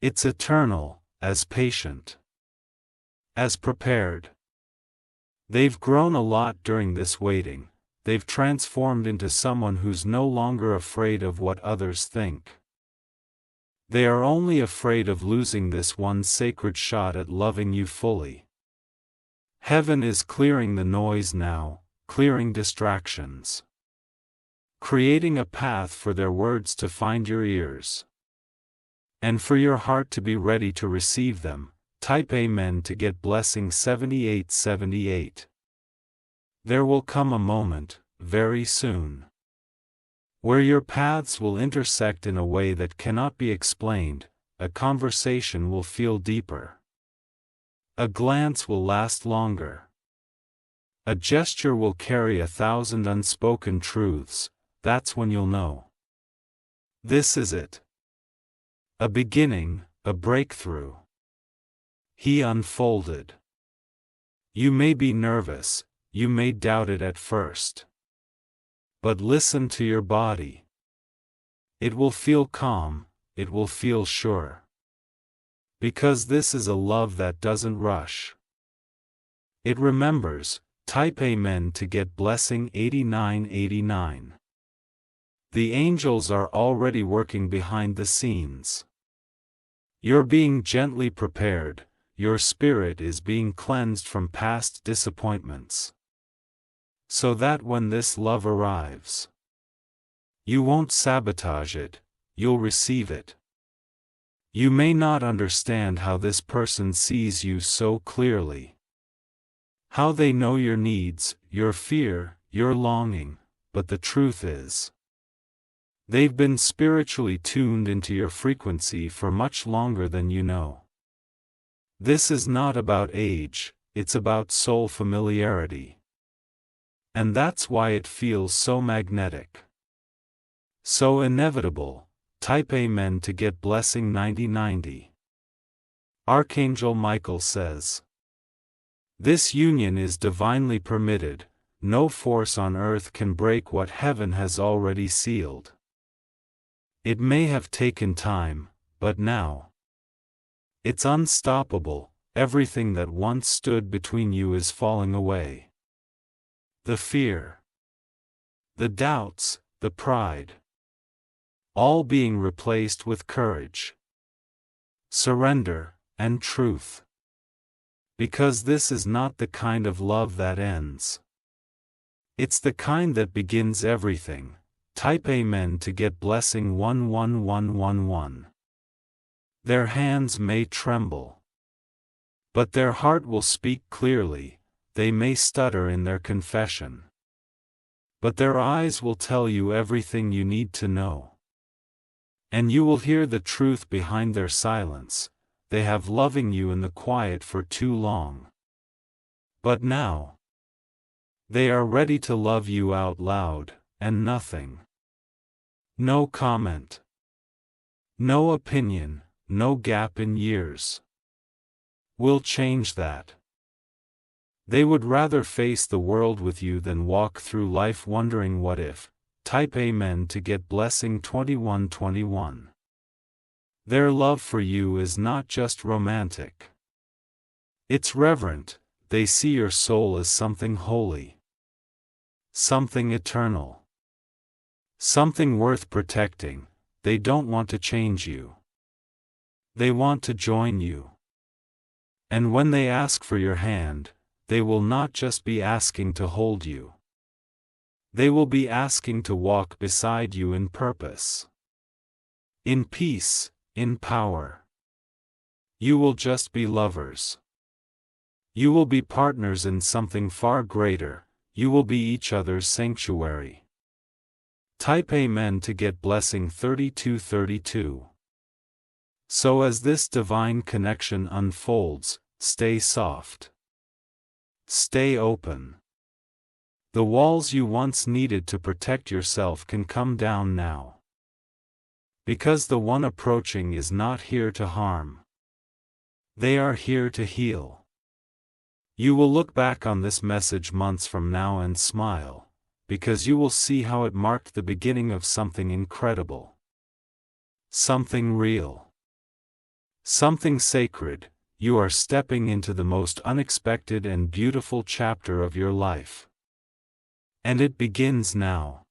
Speaker 1: It's eternal, as patient, as prepared. They've grown a lot during this waiting. They've transformed into someone who's no longer afraid of what others think. They are only afraid of losing this one sacred shot at loving you fully. Heaven is clearing the noise now, clearing distractions, creating a path for their words to find your ears, and for your heart to be ready to receive them. Type Amen to get blessing 7878. There will come a moment, very soon, where your paths will intersect in a way that cannot be explained. A conversation will feel deeper. A glance will last longer. A gesture will carry 1,000 unspoken truths. That's when you'll know. This is it. A beginning, a breakthrough. He unfolded. You may be nervous, you may doubt it at first. But listen to your body. It will feel calm, it will feel sure. Because this is a love that doesn't rush. It remembers. Type Amen to get blessing 8989. The angels are already working behind the scenes. You're being gently prepared, your spirit is being cleansed from past disappointments, so that when this love arrives, you won't sabotage it, you'll receive it. You may not understand how this person sees you so clearly, how they know your needs, your fear, your longing, but the truth is, they've been spiritually tuned into your frequency for much longer than you know. This is not about age, it's about soul familiarity. And that's why it feels so magnetic, so inevitable. Type Amen to get blessing 9090. Archangel Michael says, this union is divinely permitted, no force on earth can break what heaven has already sealed. It may have taken time, but now, it's unstoppable. Everything that once stood between you is falling away. The fear, the doubts, the pride, all being replaced with courage, surrender, and truth. Because this is not the kind of love that ends. It's the kind that begins everything. Type Amen to get blessing 11111. Their hands may tremble, but their heart will speak clearly. They may stutter in their confession, but their eyes will tell you everything you need to know. And you will hear the truth behind their silence. They have loving you in the quiet for too long. But now, they are ready to love you out loud, and nothing. No comment. No opinion, no gap in years will change that. They would rather face the world with you than walk through life wondering what if. Type Amen to get blessing 2121. Their love for you is not just romantic. It's reverent. They see your soul as something holy, something eternal, something worth protecting. They don't want to change you. They want to join you. And when they ask for your hand, they will not just be asking to hold you. They will be asking to walk beside you in purpose, in peace, in power. You will just be lovers. You will be partners in something far greater. You will be each other's sanctuary. Type Amen to get blessing 3232. So as this divine connection unfolds, stay soft. Stay open. The walls you once needed to protect yourself can come down now. Because the one approaching is not here to harm. They are here to heal. You will look back on this message months from now and smile, because you will see how it marked the beginning of something incredible. Something real. Something sacred. You are stepping into the most unexpected and beautiful chapter of your life. And it begins now.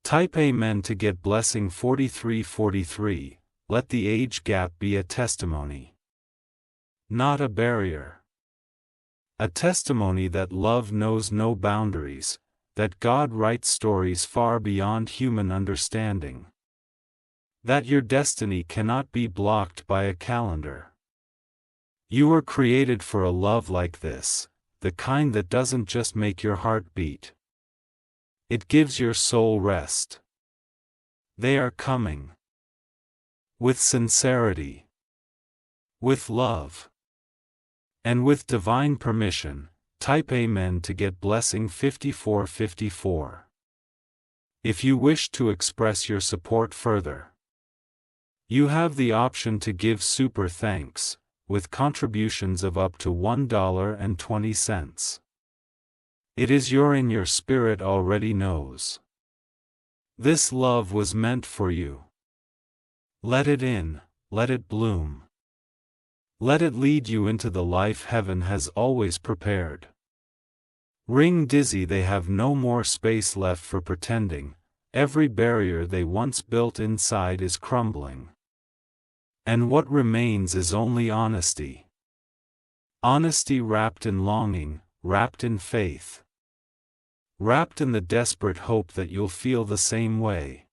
Speaker 1: Type Amen to get blessing 4343. let the age gap be a testimony, not a barrier. A testimony that love knows no boundaries, that God writes stories far beyond human understanding, that your destiny cannot be blocked by a calendar. You were created for a love like this, the kind that doesn't just make your heart beat. It gives your soul rest. They are coming. With sincerity. With love. And with divine permission, type Amen to get blessing 5454. If you wish to express your support further, you have the option to give super thanks, with contributions of up to $1.20. It is your spirit already knows. This love was meant for you. Let it in, let it bloom. Let it lead you into the life heaven has always prepared. Ring dizzy, they have no more space left for pretending, every barrier they once built inside is crumbling. And what remains is only honesty. Honesty wrapped in longing, wrapped in faith. Wrapped in the desperate hope that you'll feel the same way.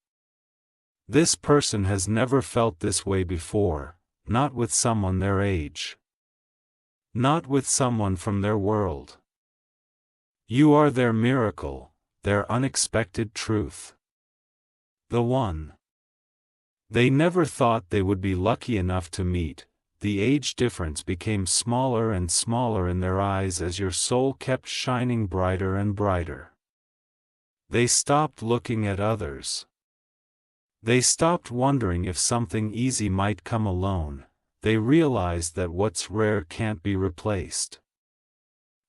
Speaker 1: This person has never felt this way before, not with someone their age. Not with someone from their world. You are their miracle, their unexpected truth. The one they never thought they would be lucky enough to meet. The age difference became smaller and smaller in their eyes as your soul kept shining brighter and brighter. They stopped looking at others. They stopped wondering if something easy might come alone. They realized that what's rare can't be replaced.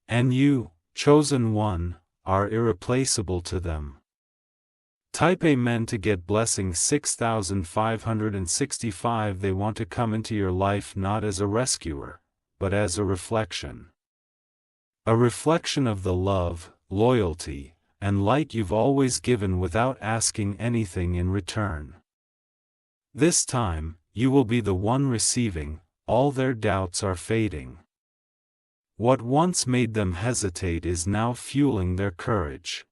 Speaker 1: And you, chosen one, are irreplaceable to them. Type Amen to get blessing 6565. They want to come into your life not as a rescuer, but as a reflection. A reflection of the love, loyalty, and light you've always given without asking anything in return. This time, you will be the one receiving, all their doubts are fading. What once made them hesitate is now fueling their courage.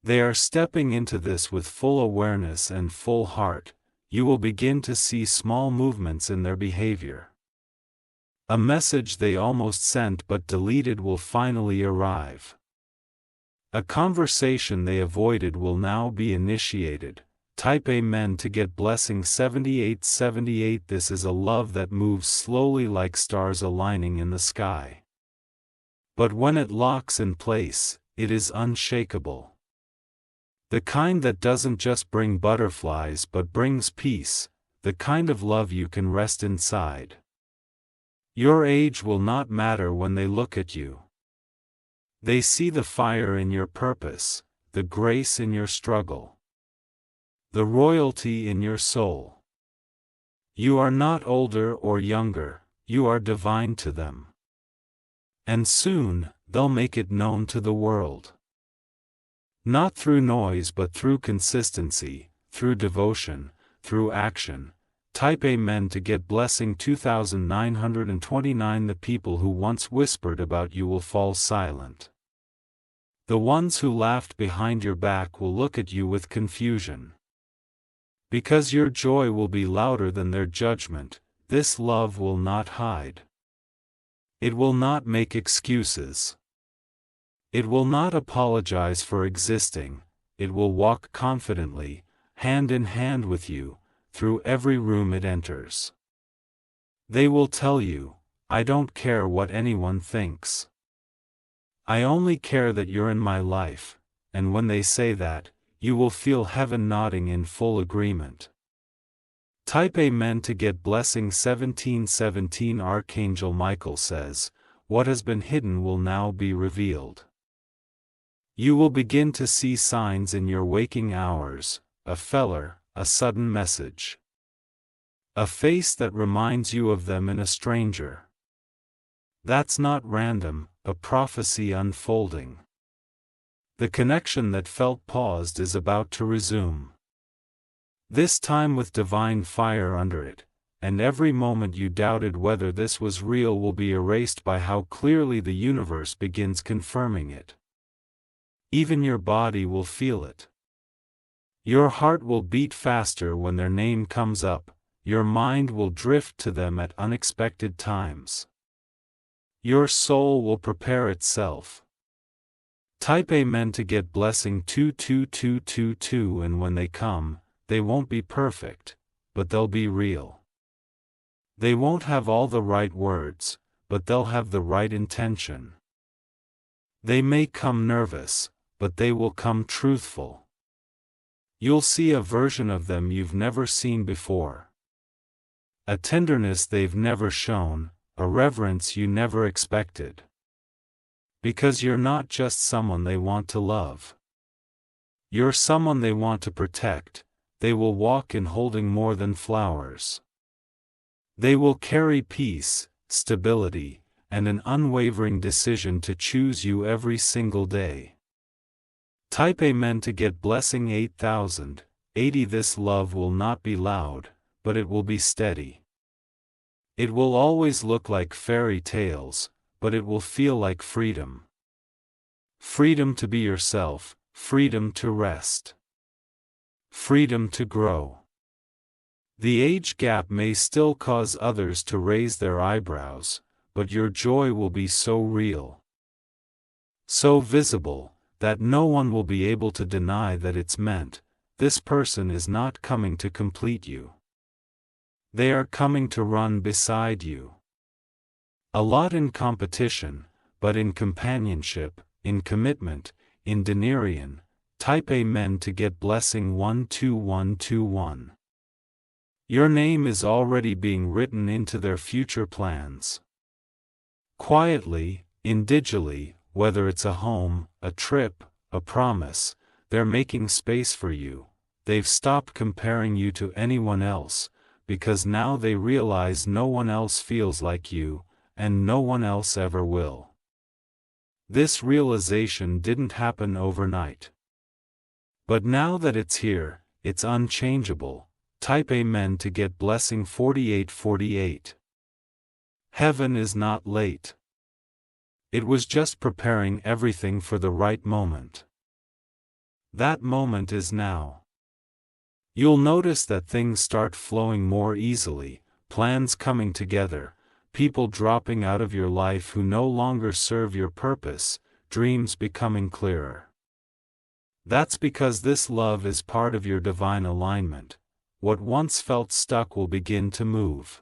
Speaker 1: They are stepping into this with full awareness and full heart. You will begin to see small movements in their behavior. A message they almost sent but deleted will finally arrive. A conversation they avoided will now be initiated. Type Amen to get blessing 7878. This is a love that moves slowly like stars aligning in the sky. But when it locks in place, it is unshakable. The kind that doesn't just bring butterflies but brings peace, the kind of love you can rest inside. Your age will not matter when they look at you. They see the fire in your purpose, the grace in your struggle, the royalty in your soul. You are not older or younger, you are divine to them. And soon, they'll make it known to the world. Not through noise but through consistency, through devotion, through action. Type Amen to get blessing 2929. The people who once whispered about you will fall silent. The ones who laughed behind your back will look at you with confusion. Because your joy will be louder than their judgment, this love will not hide. It will not make excuses. It will not apologize for existing. It will walk confidently, hand in hand with you, through every room it enters. They will tell you, I don't care what anyone thinks. I only care that you're in my life, and when they say that, you will feel heaven nodding in full agreement. Type Amen to get blessing 1717. Archangel Michael says, what has been hidden will now be revealed. You will begin to see signs in your waking hours, a feller, a sudden message. A face that reminds you of them in a stranger. That's not random, a prophecy unfolding. The connection that felt paused is about to resume. This time with divine fire under it, and every moment you doubted whether this was real will be erased by how clearly the universe begins confirming it. Even your body will feel it. Your heart will beat faster when their name comes up, your mind will drift to them at unexpected times. Your soul will prepare itself. Type Amen to get blessing 22222, and when they come, they won't be perfect, but they'll be real. They won't have all the right words, but they'll have the right intention. They may come nervous, but they will come truthful. You'll see a version of them you've never seen before. A tenderness they've never shown, a reverence you never expected. Because you're not just someone they want to love. You're someone they want to protect. They will walk in holding more than flowers. They will carry peace, stability, and an unwavering decision to choose you every single day. Type Amen to get blessing 8080. This love will not be loud, but it will be steady. It will always look like fairy tales, but it will feel like freedom. Freedom to be yourself, freedom to rest. Freedom to grow. The age gap may still cause others to raise their eyebrows, but your joy will be so real, so visible, that no one will be able to deny that it's meant. This person is not coming to complete you. They are coming to run beside you. A lot in competition, but in companionship, in commitment, in Denarian. Type Amen to get blessing 12121. Your name is already being written into their future plans. Quietly, individually, whether it's a home, a trip, a promise, they're making space for you. They've stopped comparing you to anyone else, because now they realize no one else feels like you, and no one else ever will. This realization didn't happen overnight. But now that it's here, it's unchangeable. Type Amen to get blessing 4848. Heaven is not late. It was just preparing everything for the right moment. That moment is now. You'll notice that things start flowing more easily, plans coming together, people dropping out of your life who no longer serve your purpose, dreams becoming clearer. That's because this love is part of your divine alignment. What once felt stuck will begin to move.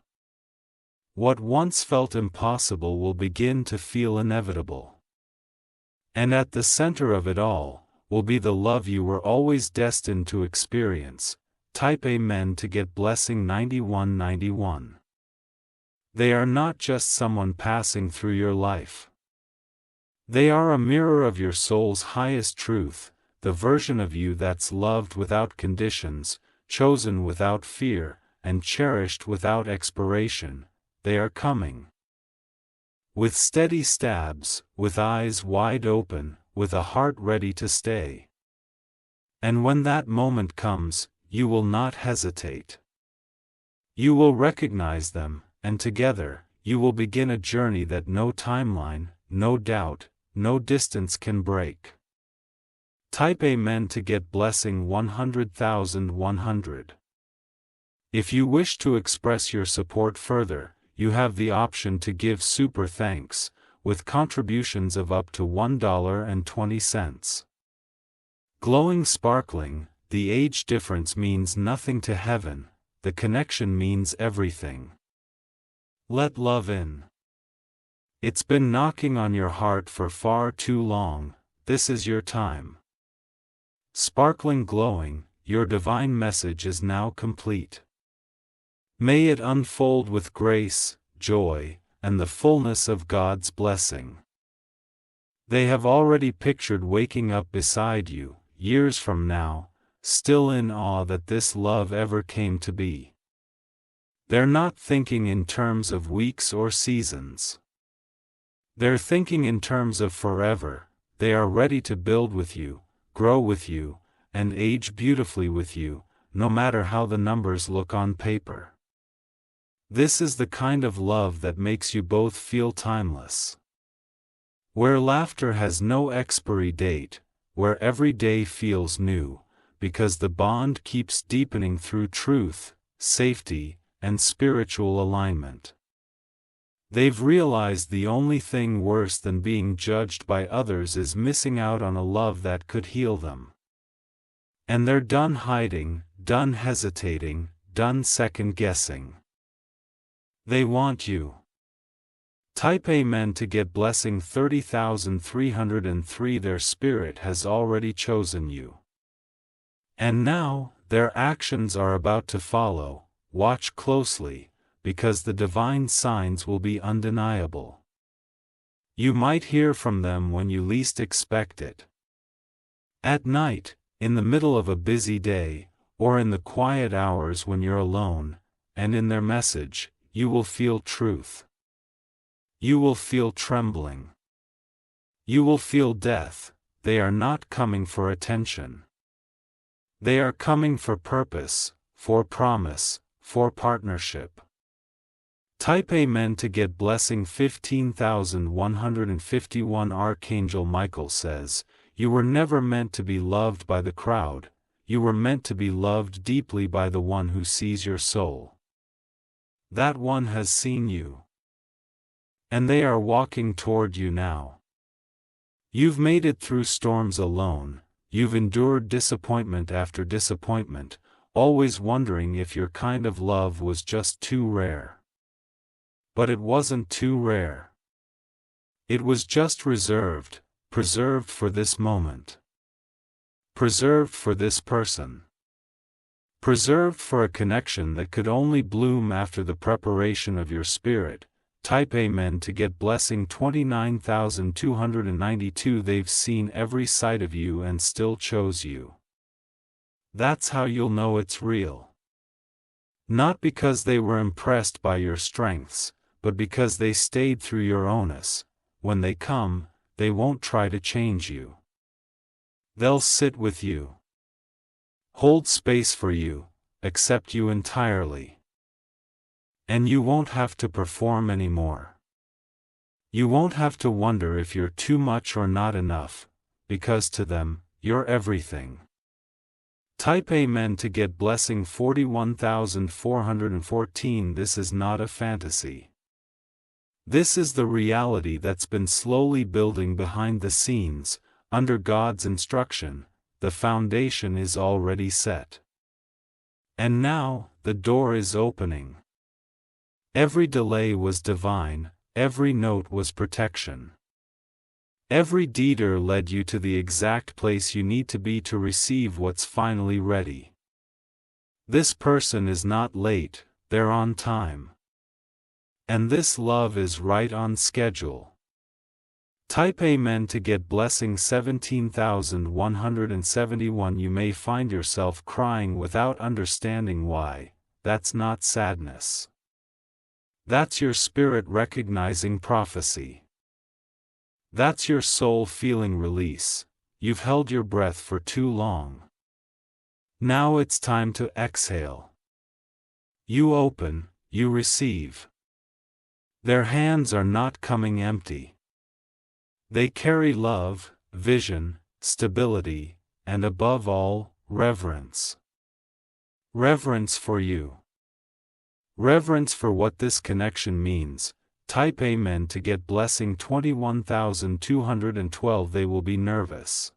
Speaker 1: What once felt impossible will begin to feel inevitable. And at the center of it all, will be the love you were always destined to experience. Type Amen to get blessing 9191. They are not just someone passing through your life. They are a mirror of your soul's highest truth, the version of you that's loved without conditions, chosen without fear, and cherished without expiration. They are coming. With steady stabs, with eyes wide open, with a heart ready to stay. And when that moment comes, you will not hesitate. You will recognize them, and together, you will begin a journey that no timeline, no doubt, no distance can break. Type Amen to get blessing 100,100. If you wish to express your support further, you have the option to give super thanks, with contributions of up to $1.20. Glowing sparkling, the age difference means nothing to heaven, the connection means everything. Let love in. It's been knocking on your heart for far too long. This is your time. Sparkling glowing, your divine message is now complete. May it unfold with grace, joy, and the fullness of God's blessing. They have already pictured waking up beside you, years from now, still in awe that this love ever came to be. They're not thinking in terms of weeks or seasons. They're thinking in terms of forever. They are ready to build with you, grow with you, and age beautifully with you, no matter how the numbers look on paper. This is the kind of love that makes you both feel timeless. Where laughter has no expiry date, where every day feels new, because the bond keeps deepening through truth, safety, and spiritual alignment. They've realized the only thing worse than being judged by others is missing out on a love that could heal them. And they're done hiding, done hesitating, done second-guessing. They want you. Type Amen to get blessing 30,303. Their spirit has already chosen you. And now, their actions are about to follow. Watch closely, because the divine signs will be undeniable. You might hear from them when you least expect it. At night, in the middle of a busy day, or in the quiet hours when you're alone, and in their message, you will feel truth. You will feel trembling. You will feel death. They are not coming for attention. They are coming for purpose, for promise, for partnership. Type Amen to get blessing 15,151. Archangel Michael says, "You were never meant to be loved by the crowd, you were meant to be loved deeply by the one who sees your soul. That one has seen you. And they are walking toward you now. You've made it through storms alone, you've endured disappointment after disappointment, always wondering if your kind of love was just too rare. But it wasn't too rare. It was just reserved, preserved for this moment. Preserved for this person. Preserved for a connection that could only bloom after the preparation of your spirit." Type Amen to get blessing 29,292. They've seen every side of you and still chose you. That's how you'll know it's real. Not because they were impressed by your strengths, but because they stayed through your onus. When they come, they won't try to change you. They'll sit with you. Hold space for you, accept you entirely. And you won't have to perform anymore. You won't have to wonder if you're too much or not enough, because to them, you're everything. Type Amen to get blessing 41,414. This is not a fantasy. This is the reality that's been slowly building behind the scenes. Under God's instruction, the foundation is already set. And now, the door is opening. Every delay was divine, every note was protection. Every deeder led you to the exact place you need to be to receive what's finally ready. This person is not late, they're on time. And this love is right on schedule. Type Amen to get blessing 17,171. You may find yourself crying without understanding why. That's not sadness. That's your spirit recognizing prophecy. That's your soul feeling release. You've held your breath for too long. Now it's time to exhale. You open, you receive. Their hands are not coming empty. They carry love, vision, stability, and above all, reverence. Reverence for you. Reverence for what this connection means. Type Amen to get blessing 21,212. They will be nervous.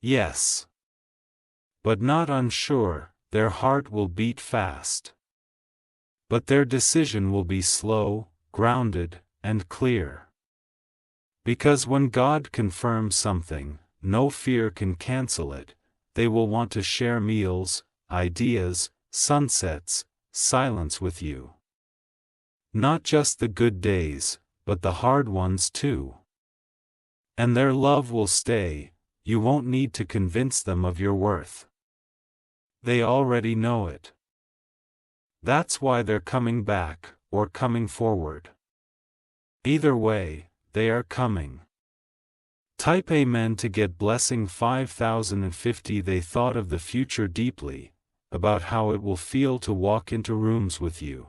Speaker 1: Yes. But not unsure. Their heart will beat fast. But their decision will be slow, grounded, and clear. Because when God confirms something, no fear can cancel it. They will want to share meals, ideas, sunsets, silence with you. Not just the good days, but the hard ones too. And their love will stay. You won't need to convince them of your worth. They already know it. That's why they're coming back, or coming forward. Either way, they are coming. Type Amen to get blessing 5,050. They thought of the future deeply, about how it will feel to walk into rooms with you.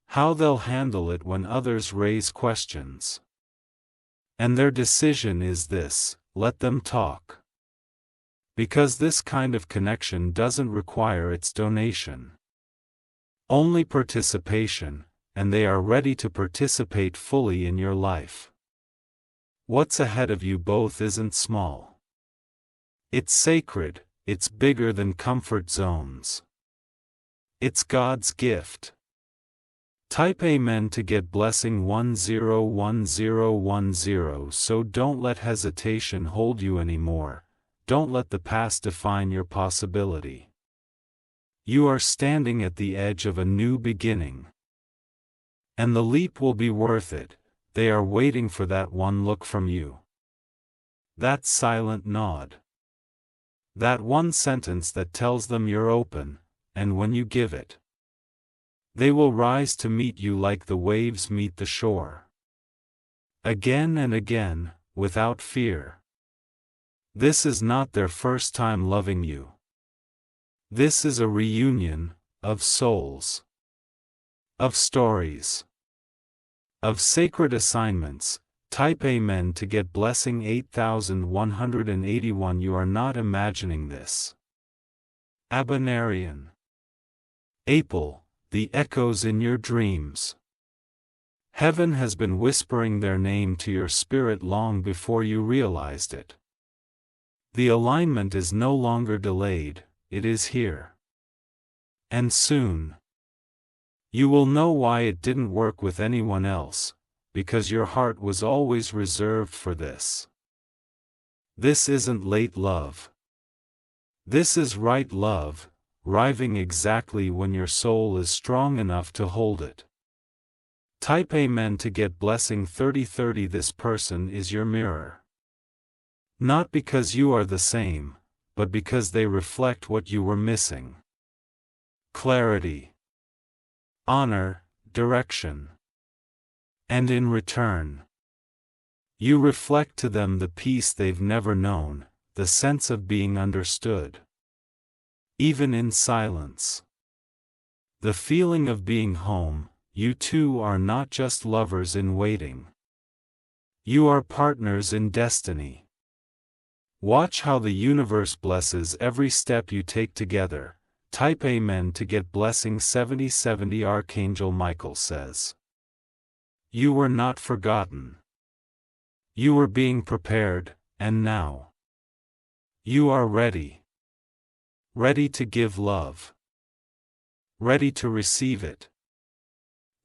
Speaker 1: How they'll handle it when others raise questions. And their decision is this: let them talk. Because this kind of connection doesn't require its donation. Only participation, and they are ready to participate fully in your life. What's ahead of you both isn't small. It's sacred, it's bigger than comfort zones. It's God's gift. Type Amen to get blessing 101010, so don't let hesitation hold you anymore. Don't let the past define your possibility. You are standing at the edge of a new beginning. And the leap will be worth it. They are waiting for that one look from you. That silent nod. That one sentence that tells them you're open, and when you give it, they will rise to meet you like the waves meet the shore. Again and again, without fear. This is not their first time loving you. This is a reunion of souls, of stories, of sacred assignments. Type Amen to get blessing 8181. You are not imagining this. Abanarian. April, the echoes in your dreams. Heaven has been whispering their name to your spirit long before you realized it. The alignment is no longer delayed, it is here. And soon, you will know why it didn't work with anyone else, because your heart was always reserved for this. This isn't late love. This is right love, arriving exactly when your soul is strong enough to hold it. Type Amen to get blessing 3030. This person is your mirror. Not because you are the same, but because they reflect what you were missing. Clarity, honor, direction. And in return, you reflect to them the peace they've never known, the sense of being understood. Even in silence. The feeling of being home. You two are not just lovers in waiting. You are partners in destiny. Watch how the universe blesses every step you take together. Type Amen to get blessing 7070. Archangel Michael says, you were not forgotten. You were being prepared, and now you are ready. Ready to give love. Ready to receive it.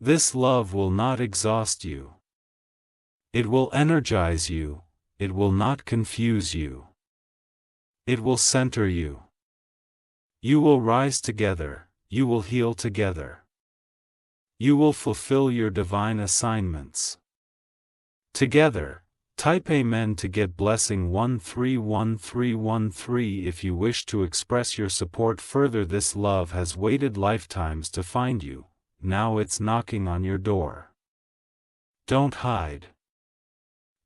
Speaker 1: This love will not exhaust you. It will energize you, it will not confuse you. It will center you. You will rise together, you will heal together. You will fulfill your divine assignments. Together. Type Amen to get blessing 131313. If you wish to express your support further, this love has waited lifetimes to find you. Now it's knocking on your door. Don't hide.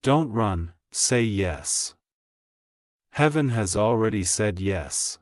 Speaker 1: Don't run, say yes. Heaven has already said yes.